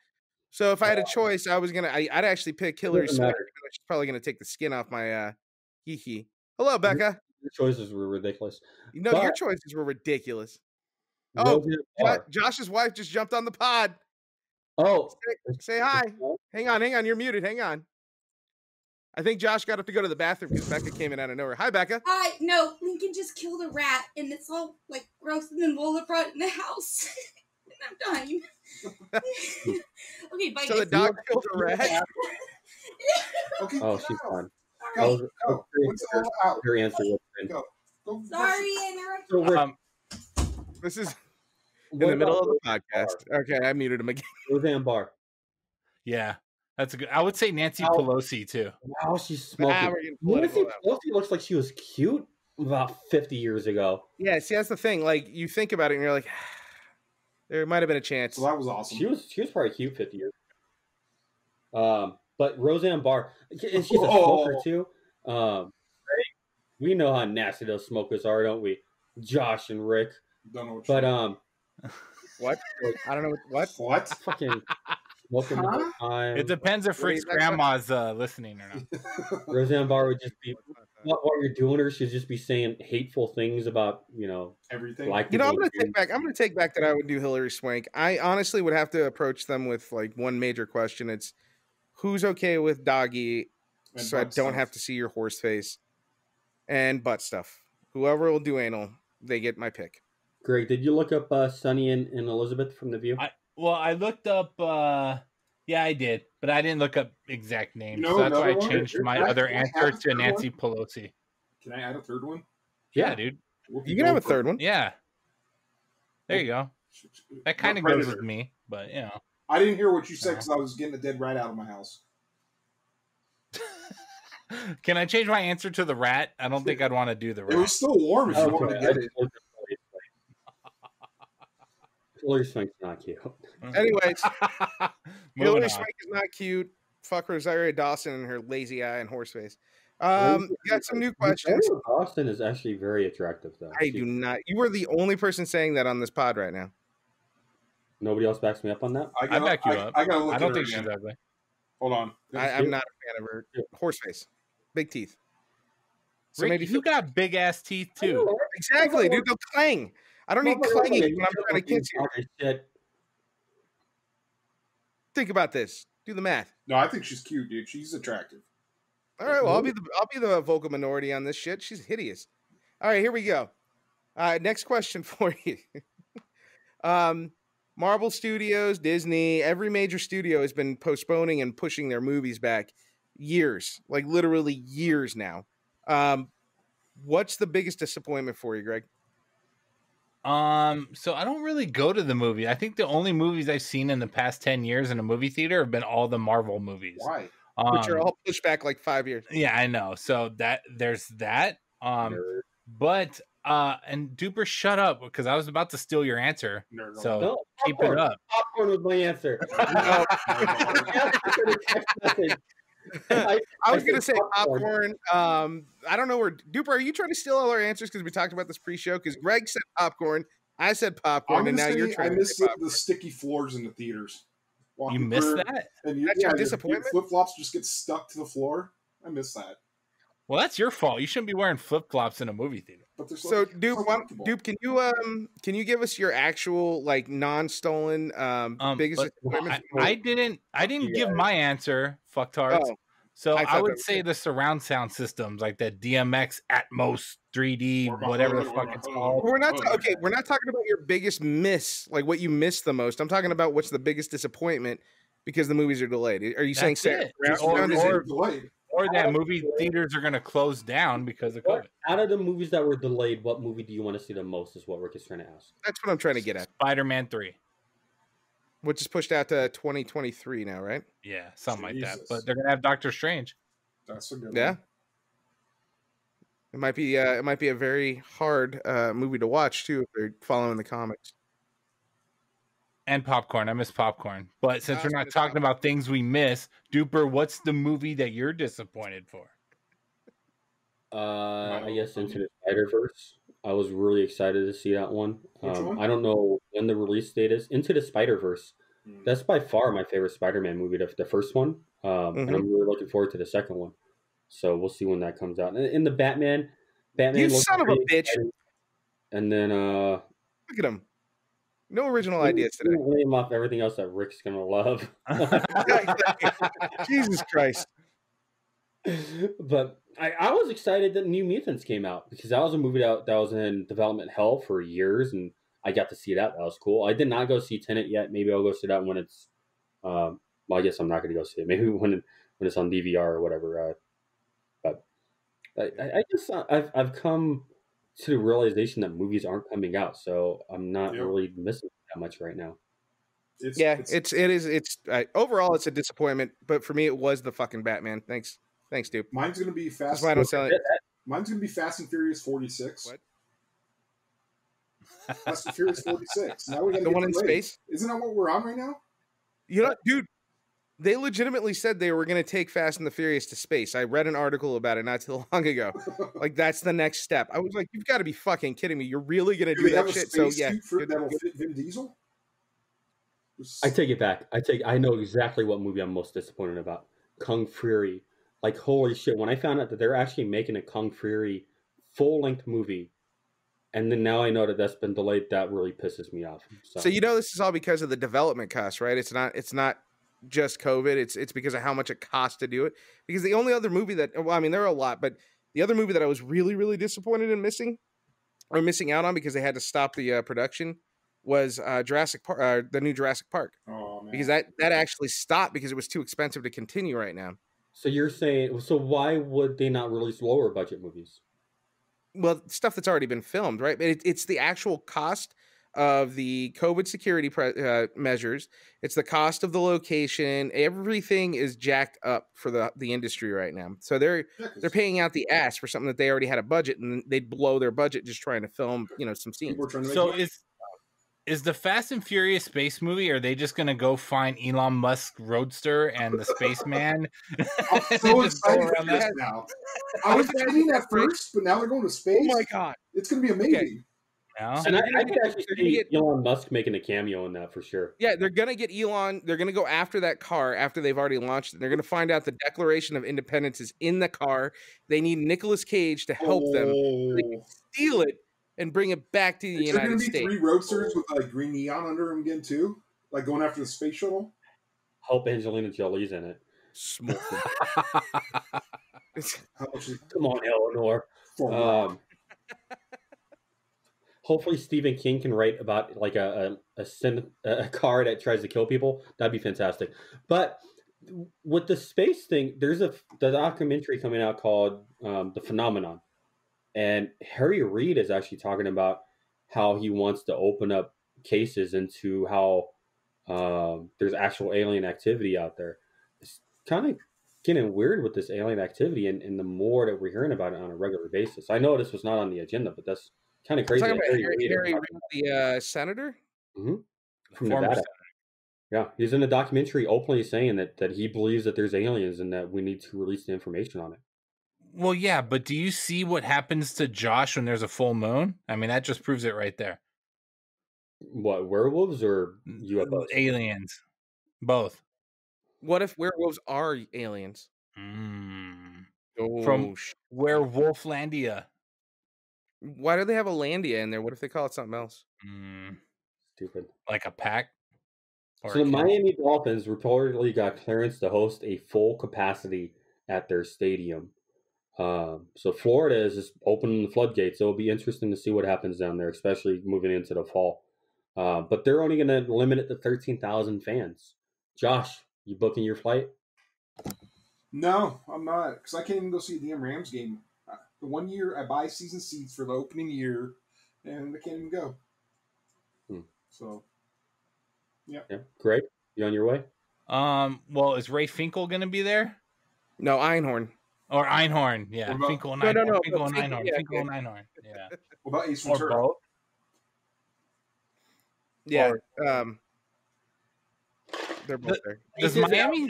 So if I had a choice, I'd actually pick Hillary doesn't Swank. matter. Even though she's probably gonna take the skin off my hee. Hello, Becca. your choices were ridiculous. You know your But- choices were ridiculous. Oh, Roseanne Barr. Josh's wife just jumped on the pod. Oh, Say hi. Hang on. You're muted. Hang on. I think Josh got up to go to the bathroom because Becca came in out of nowhere. Hi, Becca. Hi, no, Lincoln just killed a rat and it's all like gross and then Lola brought it in the house. And I'm dying. Okay, bye So the guys. dog killed a rat. Okay. oh, get she's out. fine. Go. That Go. was When's the all out? her answer. was fine. Go. Go. Sorry, I interrupted. So, Rick, Um, This is in what the middle about of the podcast. Okay, I muted him again. Roseanne Barr? yeah, that's a good. I would say Nancy Wow. Pelosi too. Wow, she's smoking. We're getting Nancy political now. Pelosi looks like she was cute about 50 years ago. Yeah, see, that's the thing. Like, you think about it and you're like, there might have been a chance. Well, that was awesome. She was probably cute 50 years ago. But Roseanne Barr, and she's a Oh. smoker too. We know how nasty those smokers are, don't we? Josh and Rick. Don't know what. But What? I don't know what. What? fucking smoking the whole time. It depends if Rick's grandma's listening or not. Roseanne Barr would just be, while you're doing her, she'd just be saying hateful things about, Everything. black You know, I'm people. gonna take back that I would do Hillary Swank. I honestly would have to approach them with like one major question. It's who's okay with doggy, And so I butt don't stuff. have to see your horse face, and butt stuff. Whoever will do anal, they get my pick. Greg, did you look up Sonny and Elizabeth from The View? I looked up. Yeah, I did, but I didn't look up exact names. You know, so that's why I another one? changed my Can I- other can I have answer a to third Nancy one? Pelosi. Can I add a third one? Yeah, dude. You can have a third one. Yeah. There you go. That kind of goes with me, but I didn't hear what you said because I was getting a dead rat out of my house. Can I change my answer to the rat? I don't think I'd want to do the It rat. was still warm if you wanted to get it. Hillary Swank's not cute. Anyways, Moving Hillary on. Swank is not cute. Fuck Rosario Dawson and her lazy eye and horse face. Got some new questions. Austin is actually very attractive, though. I do not. You are the only person saying that on this pod right now. Nobody else backs me up on that. I back you up. I gotta look I at don't her think she's again. ugly. Hold on. I'm not a fan of her horse face, big teeth. So Rick, maybe you got big ass teeth too. exactly, dude. They'll clang. I don't need clanging when I'm trying to kiss you. Think about this. Do the math. No, I think she's cute, dude. She's attractive. All right. Well, I'll be the vocal minority on this shit. She's hideous. All right, here we go. Next question for you. Marvel Studios, Disney, every major studio has been postponing and pushing their movies back years, like literally years now. What's the biggest disappointment for you, Greg? So I don't really go to the movie. I think the only movies I've seen in the past 10 years in a movie theater have been all the Marvel movies. Why? Which are all pushed back like 5 years. Yeah, I know. So there's that. But and Duper, shut up because I was about to steal your answer. No. So No, keep it up. Popcorn was my answer. I was going to say popcorn. I don't know where Duper. Are you trying to steal all our answers because we talked about this pre-show? Because Greg said popcorn, I said popcorn, and now you're trying to miss say the sticky floors in the theaters. You missed that? And That's your disappointment? Flip flops just get stuck to the floor. I miss that. Well, that's your fault. You shouldn't be wearing flip flops in a movie theater. But they're So, comfortable. Dupe, can you give us your actual like non-stolen biggest disappointment? I didn't give my answer, fucktards. Oh, So I I thought would that was say it. the surround sound systems, like the DMX Atmos 3D, whatever the fuck it's called. We're not We're not talking about your biggest miss, like what you missed the most. I'm talking about what's the biggest disappointment because the movies are delayed. Are you saying That's it. Or that movie theaters are going to close down because of COVID. Out of the movies that were delayed, what movie do you want to see the most? Is what Rick is trying to ask. That's what I'm trying to get at. Spider-Man 3. Which is pushed out to 2023 now, right? Yeah, something like that. Jesus. But they're going to have Doctor Strange. That's a good Yeah. one. It might be a very hard movie to watch too if they're following the comics. And popcorn. I miss popcorn. But since I we're was not gonna talking say- about things we miss, Duper, what's the movie that you're disappointed for? I guess Into the Spider-Verse. I was really excited to see that one. Which one? I don't know when the release date is. Into the Spider-Verse. That's by far my favorite Spider-Man movie, the first one. And I'm really looking forward to the second one. So we'll see when that comes out. And in the Batman You looks son of a pretty bitch. exciting. And then Look at him. No original ideas today. we'll name off everything else that Rick's gonna love. Jesus Christ. But I was excited that New Mutants came out because that was a movie that was in development hell for years, and I got to see that. That was cool. I did not go see Tenet yet. Maybe I'll go see that when it's. Well, I guess I'm not going to go see it. Maybe when it's on DVR or whatever. But I guess I've come to the realization that movies aren't coming out, so I'm not really missing that much right now. Overall it's a disappointment, but for me it was the fucking Batman. Thanks, dude. Mine's gonna be That's Fast. why I don't sell it. Mine's gonna be Fast and Furious 46. What? Fast and Furious 46. Now we got The one in space. Isn't that what we're on right now? You know, dude, they legitimately said they were going to take Fast and the Furious to space. I read an article about it not too long ago. Like, that's the next step. I was like, you've got to be fucking kidding me. You're really going to do that shit? So, yeah. That'll fit Vin Diesel? I take it back. I know exactly what movie I'm most disappointed about. Kung Fury. Like, holy shit, when I found out that they're actually making a Kung Fury full-length movie, and then now I know that that's been delayed, that really pisses me off. So this is all because of the development costs, right? It's not just COVID. It's because of how much it costs to do it. Because the only other movie that, well, I mean, there are a lot, but the other movie that I was really, really disappointed in missing out on because they had to stop the production was Jurassic Park, the new Jurassic Park. Oh man. Because that actually stopped because it was too expensive to continue right now. So you're saying, so why would they not release lower budget movies? Well, stuff that's already been filmed, right? But it's the actual cost of the COVID security measures. It's the cost of the location. Everything is jacked up for the industry right now. So they're paying out the ass for something that they already had a budget, and they'd blow their budget just trying to film, some scenes. So is the Fast and Furious space movie? Are they just gonna go find Elon Musk Roadster and the spaceman? I'm so excited for this now. I was thinking at first, but now they're going to space. Oh my god, it's gonna be amazing. Okay. Yeah. And I could actually see Elon Musk making a cameo in that for sure. Yeah, they're gonna get Elon. They're gonna go after that car after they've already launched it. They're gonna find out the Declaration of Independence is in the car. They need Nicolas Cage to help them. They can steal it and bring it back to the United States. There's going to be 3 roadsters with like green neon under them again too, like going after the space shuttle. Hope Angelina Jolie's in it. Smoking. Come on, Eleanor. Hopefully, Stephen King can write about like a car that tries to kill people. That'd be fantastic. But with the space thing, there's the documentary coming out called The Phenomenon. And Harry Reid is actually talking about how he wants to open up cases into how there's actual alien activity out there. It's kind of getting weird with this alien activity, and the more that we're hearing about it on a regular basis. I know this was not on the agenda, but that's kind of crazy. Talking about Harry Reid, the senator? Mm-hmm. From Nevada. Yeah, he's in a documentary openly saying that he believes that there's aliens and that we need to release the information on it. Well, yeah, but do you see what happens to Josh when there's a full moon? I mean, that just proves it right there. What, werewolves or UFOs? Aliens. Both. What if werewolves are aliens? From Werewolflandia. Why do they have a Landia in there? What if they call it something else? Stupid. Like a pack? So the Miami Dolphins reportedly got clearance to host a full capacity at their stadium. So Florida is just opening the floodgates. So it'll be interesting to see what happens down there, especially moving into the fall. But they're only going to limit it to 13,000 fans. Josh, you booking your flight? No, I'm not, because I can't even go see a damn Rams game. The 1 year I buy season seats for the opening year, and I can't even go. So, yeah. Greg, you on your way? Well, is Ray Finkel going to be there? No, Einhorn. Or Einhorn, yeah. Finkel and Einhorn. No. Finkel and Einhorn. Finkel and Einhorn. Yeah. What about Ace Ventura? Both? Yeah. They're both there. Does Miami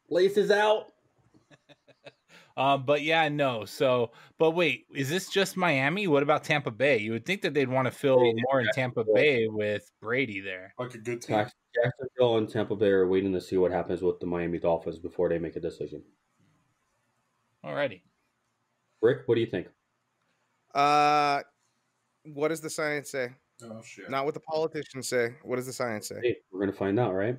laces out? But yeah, no. So, but wait, is this just Miami? What about Tampa Bay? You would think that they'd want to fill more in Tampa Bay with Brady there. Like a good team. Jacksonville and Tampa Bay are waiting to see what happens with the Miami Dolphins before they make a decision. Alrighty. Rick, what do you think? What does the science say? Oh, shit. Not what the politicians say. What does the science say? Hey, we're going to find out, right?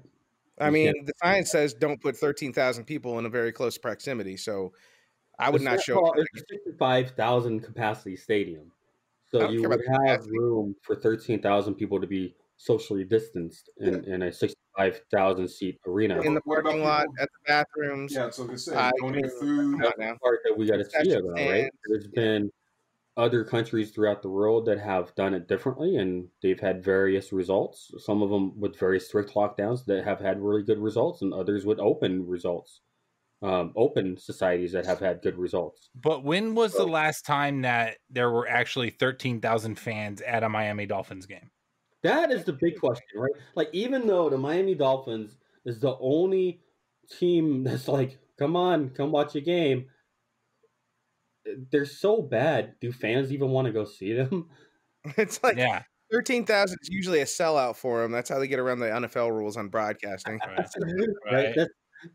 I mean, the science says don't put 13,000 people in a very close proximity. So I would not show up. It's a 65,000 capacity stadium. So you would have room for 13,000 people to be socially distanced in a 65,000 seat arena. In the parking lot, at the bathrooms. Yeah, so like I say, donate food. That's the part that we got to see about, right? There's been other countries throughout the world that have done it differently, and they've had various results. Some of them with very strict lockdowns that have had really good results, and others with open results. Open societies that have had good results. But when was the last time that there were actually 13,000 fans at a Miami Dolphins game? That is the big question, right? Like, even though the Miami Dolphins is the only team that's like, come on, come watch a game, they're so bad. Do fans even want to go see them? It's like, yeah. 13,000 is usually a sellout for them. That's how they get around the NFL rules on broadcasting. Right.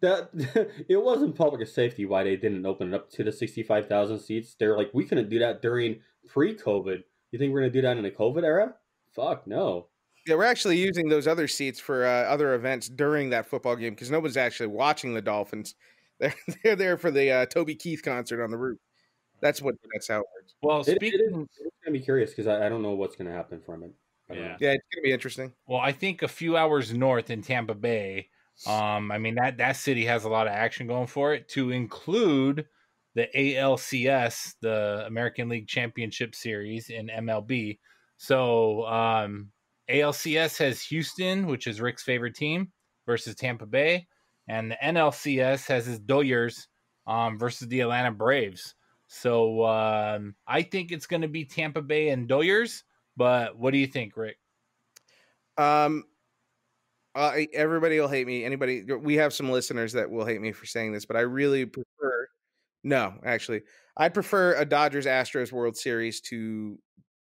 It wasn't public safety why they didn't open it up to the 65,000 seats. They're like, we couldn't do that during pre-COVID. You think we're gonna do that in the COVID era? Fuck no. Yeah, we're actually using those other seats for other events during that football game because nobody's actually watching the Dolphins. They're there for the Toby Keith concert on the roof. That's how it works. Well, It's speaking, gonna be curious because I don't know what's gonna happen from it. I don't know. Yeah, it's gonna be interesting. well, I think a few hours north in Tampa Bay, I mean that city has a lot of action going for it. To include the ALCS, the American League Championship Series in MLB. So ALCS has Houston, which is Rick's favorite team, versus Tampa Bay, and the NLCS has his Dodgers versus the Atlanta Braves. So I think it's going to be Tampa Bay and Dodgers. But what do you think, Rick? Everybody will hate me. We have some listeners that will hate me for saying this, but I really prefer. No, actually, I'd prefer a Dodgers Astros World Series to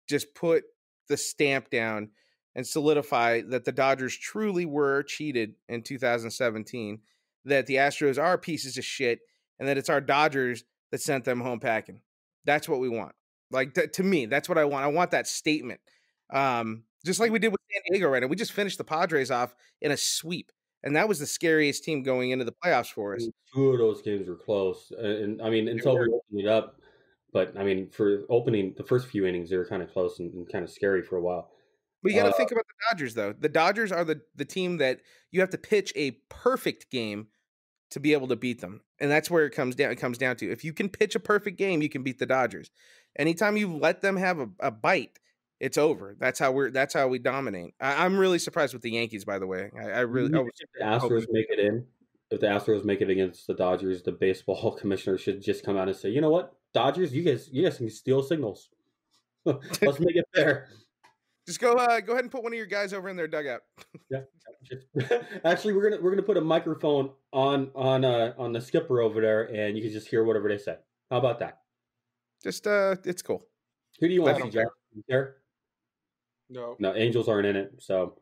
just put the stamp down and solidify that the Dodgers truly were cheated in 2017, that the Astros are pieces of shit, and that it's our Dodgers that sent them home packing. That's what we want. Like to me, that's what I want. I want that statement. Just like we did with San Diego right now. We just finished the Padres off in a sweep, and that was the scariest team going into the playoffs for us. Two of those games were close, and I mean until we opened it up. But I mean, for opening the first few innings, they were kind of close and kind of scary for a while. But you got to think about the Dodgers, though. The Dodgers are the team that you have to pitch a perfect game to be able to beat them, and that's where it comes down. It comes down to if you can pitch a perfect game, you can beat the Dodgers. Anytime you let them have a bite, it's over. That's how we dominate. I'm really surprised with the Yankees, by the way. I was if the Astros make it in, if the Astros make it against the Dodgers, the baseball commissioner should just come out and say, you know what, Dodgers, you guys can steal signals. Let's make it fair. Just go ahead and put one of your guys over in their dugout. Yeah. Actually, we're gonna put a microphone on the skipper over there, and you can just hear whatever they say. How about that? Just it's cool. Who do you want to see, care. Jack? You care? No, Angels aren't in it, so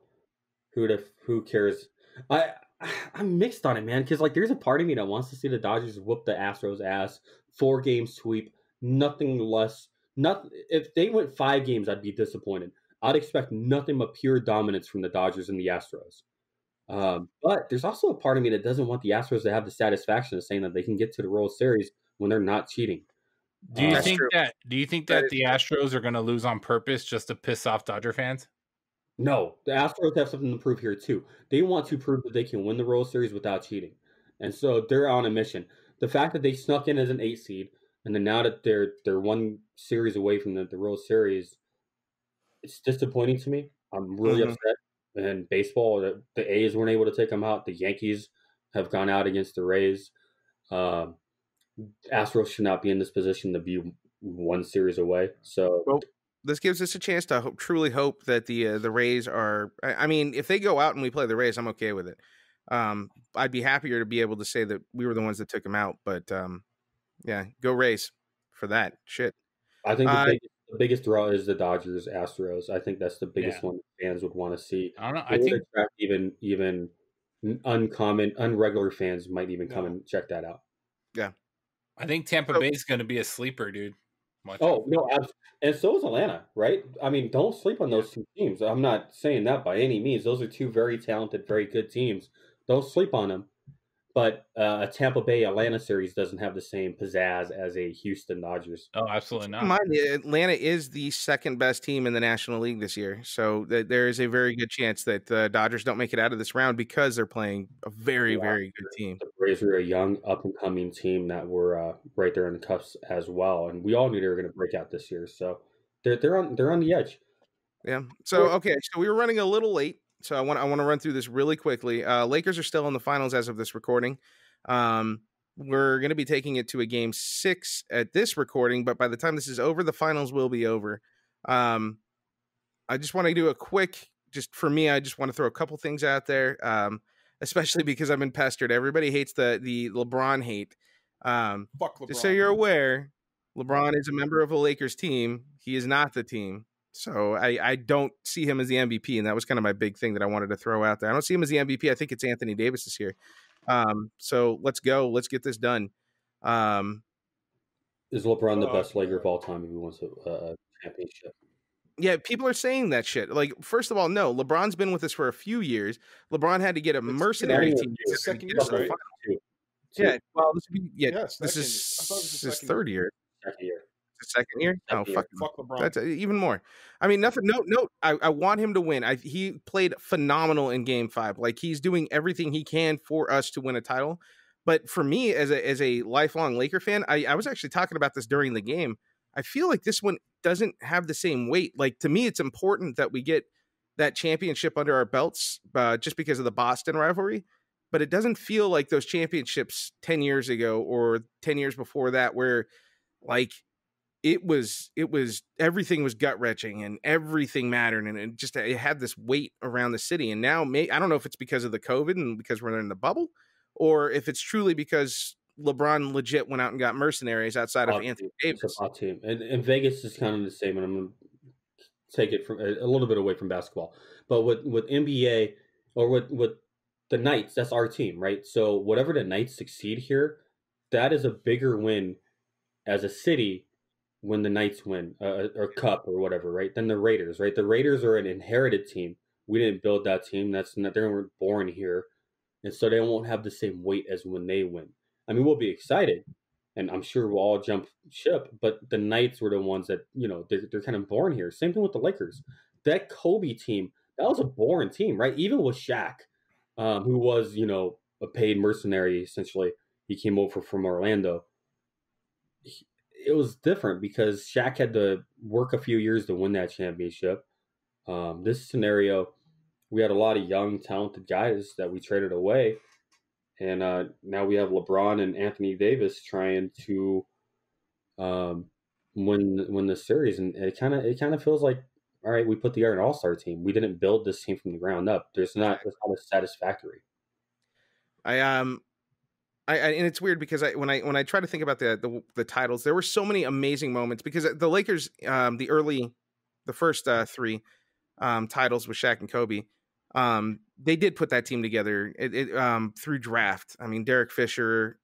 who cares? I'm mixed on it, man, because like there's a part of me that wants to see the Dodgers whoop the Astros ass, 4-game sweep, nothing less. If they went 5 games, I'd be disappointed. I'd expect nothing but pure dominance from the Dodgers and the Astros. But there's also a part of me that doesn't want the Astros to have the satisfaction of saying that they can get to the World Series when they're not cheating. Do you think that the Astros are going to lose on purpose just to piss off Dodger fans? No, the Astros have something to prove here too. They want to prove that they can win the World Series without cheating, and so they're on a mission. The fact that they snuck in as an 8 seed, and then now that they're 1 series away from the World Series, it's disappointing to me. I'm really upset. And baseball, the A's weren't able to take them out. The Yankees have gone out against the Rays. Astros should not be in this position to be 1 series away. So, well, this gives us a chance to truly hope that the Rays are. I mean, if they go out and we play the Rays, I'm okay with it. I'd be happier to be able to say that we were the ones that took them out. But yeah, go Rays for that shit. I think the biggest draw is the Dodgers Astros. I think that's the biggest one fans would want to see. I don't know. I think even unregular fans might even come and check that out. Yeah. I think Tampa Bay is going to be a sleeper, dude. Oh, no. And so is Atlanta, right? I mean, don't sleep on those 2 teams. I'm not saying that by any means. Those are 2 very talented, very good teams. Don't sleep on them. But a Tampa Bay Atlanta series doesn't have the same pizzazz as a Houston Dodgers. Oh, absolutely not. Atlanta is the 2nd best team in the National League this year, so there is a very good chance that the Dodgers don't make it out of this round because they're playing a very, very good team. The Braves are a young, up and coming team that were right there in the cuffs as well, and we all knew they were going to break out this year. So they're on the edge. Yeah. So okay, so we were running a little late. So I want to run through this really quickly. Lakers are still in the finals as of this recording. We're going to be taking it to a game 6 at this recording, but by the time this is over, the finals will be over. I just want to do a quick, just for me, I just want to throw a couple things out there, especially because I've been pestered. Everybody hates the LeBron hate. Fuck LeBron. Just so you're aware, LeBron is a member of a Lakers team. He is not the team. So I don't see him as the MVP, and that was kind of my big thing that I wanted to throw out there. I don't see him as the MVP. I think it's Anthony Davis this year. So let's go. Let's get this done. Is LeBron the best Laker of all time if he wants a championship? Yeah, people are saying that shit. Like, first of all, no, LeBron's been with us for a few years. LeBron had to get a mercenary team. It's the second year, right? Yeah, well, this Second. is I thought it was the his second third year. Second year. The second year? Second Oh, year. fuck LeBron. That's even more. I mean, nothing. No. I want him to win. He played phenomenal in Game 5. Like, he's doing everything he can for us to win a title. But for me, as a lifelong Laker fan, I was actually talking about this during the game. I feel like this one doesn't have the same weight. Like, to me, it's important that we get that championship under our belts, just because of the Boston rivalry. But it doesn't feel like those championships 10 years ago or 10 years before that, where like it was everything was gut wrenching and everything mattered, and it had this weight around the city. And now I don't know if it's because of the COVID and because we're in the bubble, or if it's truly because LeBron legit went out and got mercenaries outside of Anthony Davis. It's a hot team, and Vegas is kind of the same. And I'm going to take it from a little bit away from basketball, but with NBA or with the Knights, that's our team, right? So whatever the Knights succeed here, that is a bigger win as a city when the Knights win or cup or whatever, right? Than the Raiders, right? The Raiders are an inherited team. We didn't build that team. They weren't born here, and so they won't have the same weight as when they win. I mean, we'll be excited, and I'm sure we'll all jump ship. But the Knights were the ones that they're kind of born here. Same thing with the Lakers. That Kobe team, that was a born team, right? Even with Shaq, who was a paid mercenary essentially. He came over from Orlando. It was different because Shaq had to work a few years to win that championship. This scenario, we had a lot of young, talented guys that we traded away, and now we have LeBron and Anthony Davis trying to win the series, and it kind of feels like, all right, we put together an all-star team. We didn't build this team from the ground up. It's not as satisfactory. And it's weird because when I try to think about the titles, there were so many amazing moments because the Lakers, the first three titles with Shaq and Kobe, they did put that team together through draft. I mean, Derek Fisher,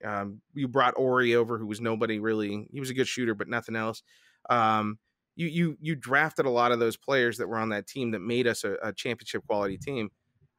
you brought Ori over, who was nobody really. He was a good shooter, but nothing else. You drafted a lot of those players that were on that team that made us a championship quality team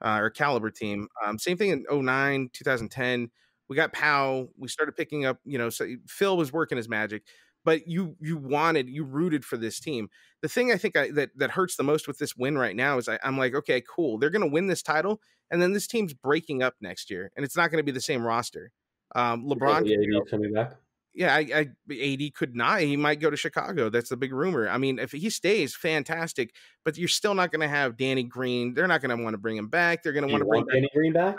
or caliber team. Same thing in 2009, 2010. We got Powell. We started picking up, so Phil was working his magic, but you rooted for this team. The thing I think that hurts the most with this win right now is I'm like, okay, cool. They're going to win this title. And then this team's breaking up next year and it's not going to be the same roster. LeBron coming back. Yeah. AD could not, he might go to Chicago. That's the big rumor. I mean, if he stays, fantastic, but you're still not going to have Danny Green. They're not going to want to bring him back. They're going to want to bring Danny Green back.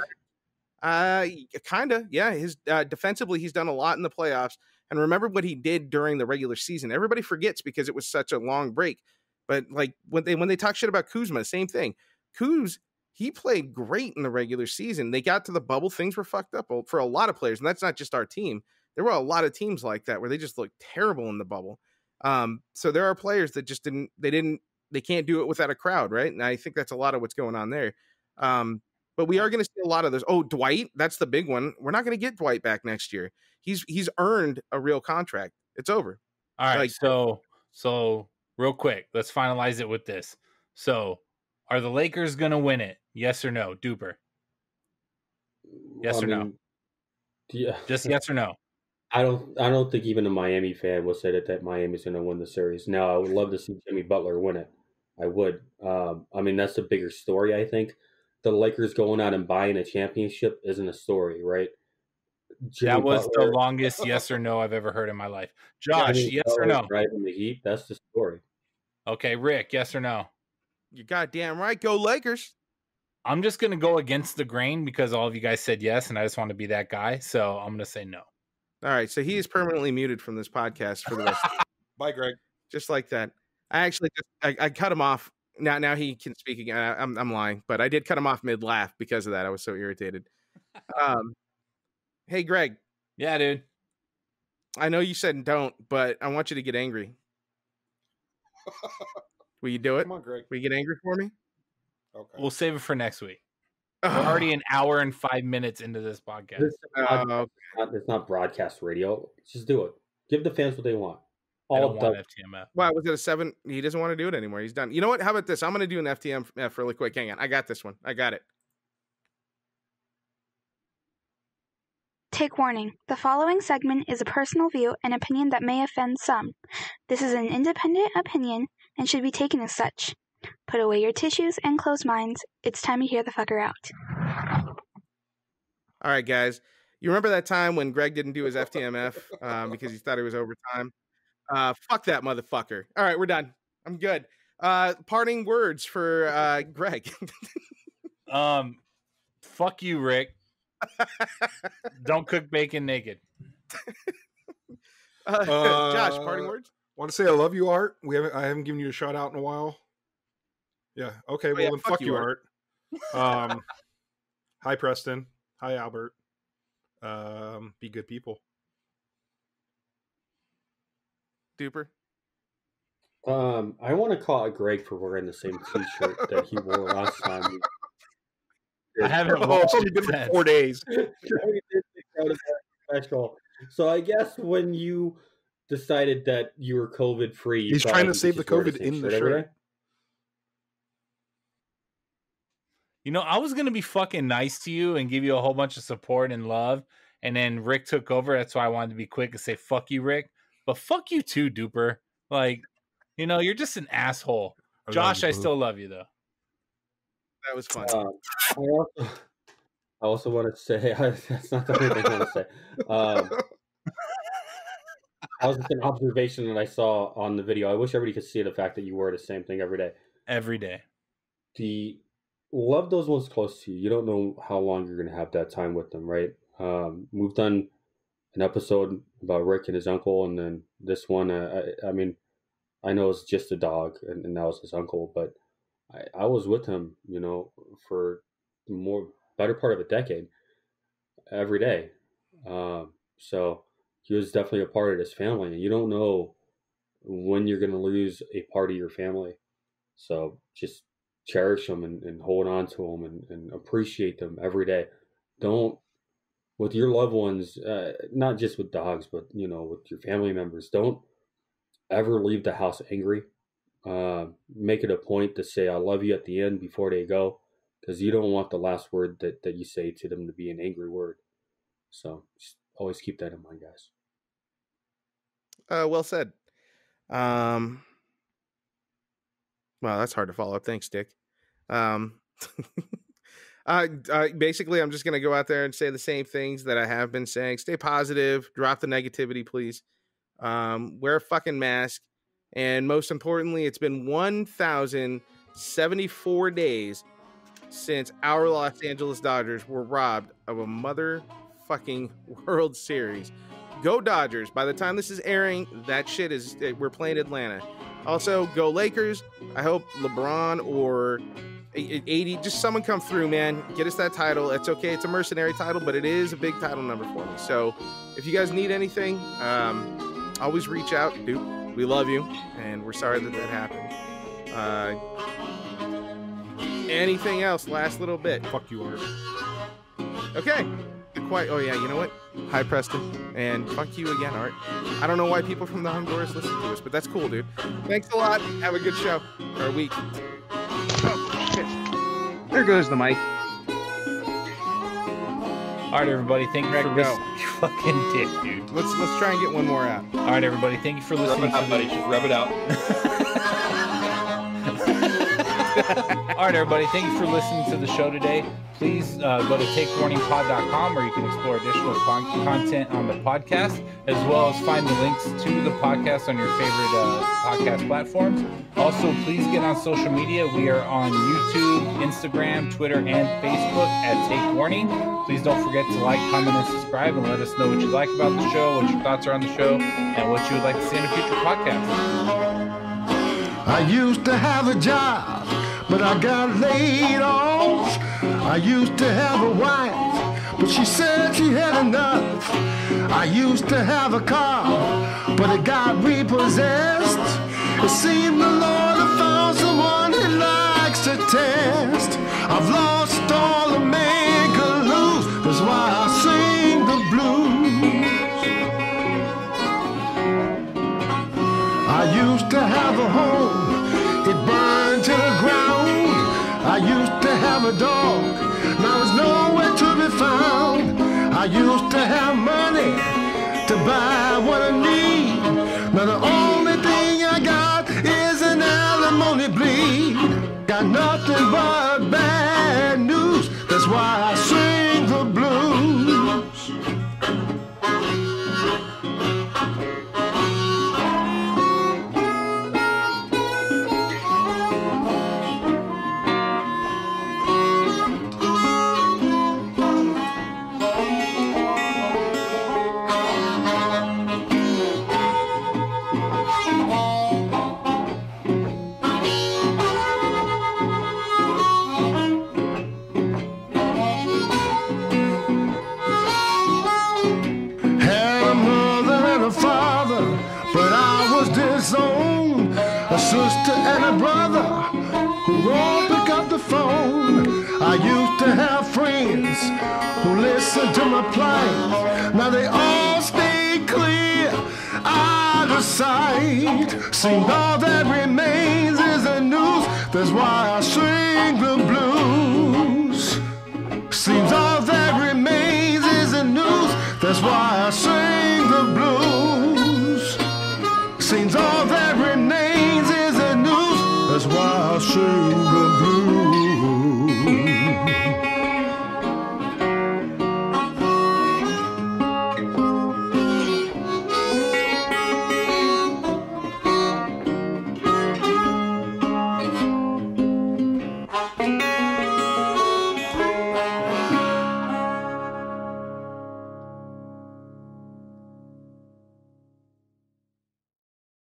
Kind of, yeah. His defensively, he's done a lot in the playoffs. And remember what he did during the regular season. Everybody forgets because it was such a long break. But like when they talk shit about Kuzma, same thing. Kuz, he played great in the regular season. They got to the bubble, things were fucked up for a lot of players, and that's not just our team. There were a lot of teams like that where they just looked terrible in the bubble. So there are players that just they can't do it without a crowd, right? And I think that's a lot of what's going on there. But we are going to see a lot of those. Oh, Dwight, that's the big one. We're not going to get Dwight back next year. He's earned a real contract. It's over. All right. So real quick, let's finalize it with this. So are the Lakers going to win it? Yes or no, Duper? Yes or no? Yeah. Just yes or no? I don't think even a Miami fan will say that Miami's going to win the series. Now, I would love to see Jimmy Butler win it. I would. I mean, that's a bigger story, I think. The Lakers going out and buying a championship isn't a story, right? That was the longest yes or no I've ever heard in my life. Josh, yes or no? Right in the Heat, that's the story. Okay, Rick, yes or no? You're goddamn right. Go Lakers. I'm just going to go against the grain because all of you guys said yes, and I just want to be that guy. So I'm going to say no. All right, so he is permanently muted from this podcast for the rest of Bye, Greg. Just like that. I actually I cut him off. Now he can speak again. I'm lying, but I did cut him off mid-laugh because of that. I was so irritated. Hey, Greg. Yeah, dude. I know you said don't, but I want you to get angry. Will you do it? Come on, Greg. Will you get angry for me? Okay. We'll save it for next week. We're already an hour and 5 minutes into this podcast. It's not broadcast radio. Just do it. Give the fans what they want. I don't want FTMF. Wow, was it a 7? He doesn't want to do it anymore. He's done. You know what? How about this? I'm going to do an FTMF really quick. Hang on. I got this one. I got it. Take warning. The following segment is a personal view and opinion that may offend some. This is an independent opinion and should be taken as such. Put away your tissues and closed minds. It's time to hear the fucker out. All right, guys. You remember that time when Greg didn't do his FTMF because he thought it was overtime? Fuck that motherfucker. All right, we're done. I'm good. Parting words for Greg. Fuck you, Rick. Don't cook bacon naked. Josh, parting words? Want to say I love you, Art? I haven't given you a shout out in a while. Yeah. Okay. Well, then fuck you, Art. Hi, Preston. Hi, Albert. Be good people. Duper. I want to call out Greg for wearing the same T-shirt that he wore last time. I haven't watched it in 4 days. Special. So I guess when you decided that you were COVID free, he's trying to save the COVID in the shirt. You know, I was gonna be fucking nice to you and give you a whole bunch of support and love, and then Rick took over. That's why I wanted to be quick and say fuck you, Rick. But fuck you too, Duper. Like, you know, you're just an asshole. Josh, I still love you though. That was fun. I also want to say that's not the only thing I want to say. That was just an observation that I saw on the video. I wish everybody could see the fact that you wear the same thing every day. Every day. Love those ones close to you. You don't know how long you're going to have that time with them, right? We've done an episode about Rick and his uncle, and then this one, I mean, I know it's just a dog, and that was his uncle, but I was with him, you know, for better part of a decade, every day. So he was definitely a part of this family, and you don't know when you're going to lose a part of your family. So just cherish them and hold on to them and appreciate them every day. Don't, with your loved ones, not just with dogs, but, you know, with your family members, don't ever leave the house angry. Make it a point to say, I love you at the end before they go, because you don't want the last word that you say to them to be an angry word. So just always keep that in mind, guys. Well said. Wow, that's hard to follow up. Thanks, Dick. Basically, I'm just going to go out there and say the same things that I have been saying. Stay positive. Drop the negativity, please. Wear a fucking mask. And most importantly, it's been 1,074 days since our Los Angeles Dodgers were robbed of a motherfucking World Series. Go Dodgers. By the time this is airing, we're playing Atlanta. Also, go Lakers. I hope LeBron or 80, just someone come through, man. Get us that title. It's okay. It's a mercenary title, but it is a big title number for me. So if you guys need anything, always reach out, dude. We love you, and we're sorry that happened. Anything else? Last little bit. Fuck you, Art. Okay. Oh, yeah, you know what? Hi, Preston. And fuck you again, Art. I don't know why people from the Honduras listen to us, but that's cool, dude. Thanks a lot. Have a good show. Or week. Oh, shit. There goes the mic. All right, everybody. Thank you for listening. You fucking dick, dude. Let's try and get one more out. All right, everybody. Thank you for listening. Rub it out. All right, everybody. Thank you for listening to the show today. Please go to takewarningpod.com where you can explore additional content on the podcast, as well as find the links to the podcast on your favorite podcast platforms. Also, please get on social media. We are on YouTube, Instagram, Twitter, and Facebook at Take Warning. Please don't forget to like, comment, and subscribe, and let us know what you like about the show, what your thoughts are on the show, and what you would like to see in a future podcast. I used to have a job, but I got laid off. I used to have a wife, but she said she had enough. I used to have a car, but it got repossessed. It seems the Lord have found someone he likes to test. I've lost all a man could lose. That's why I sing the blues. I used to have a home, it burned to the ground. I used to have a dog, now it's nowhere to be found. I used to have money to buy what I need. Now the only thing I got is an alimony bleed. Got nothing but bad news, that's why I sing the blues. A sister and a brother who won't pick up the phone. I used to have friends who listened to my plight. Now they all stay clear out of sight. Seems all that remains is the news. That's why I sing the blues. Seems all that remains is the news. That's why I sing the blues. Seems all that remains is the news. That's why I sing the blues.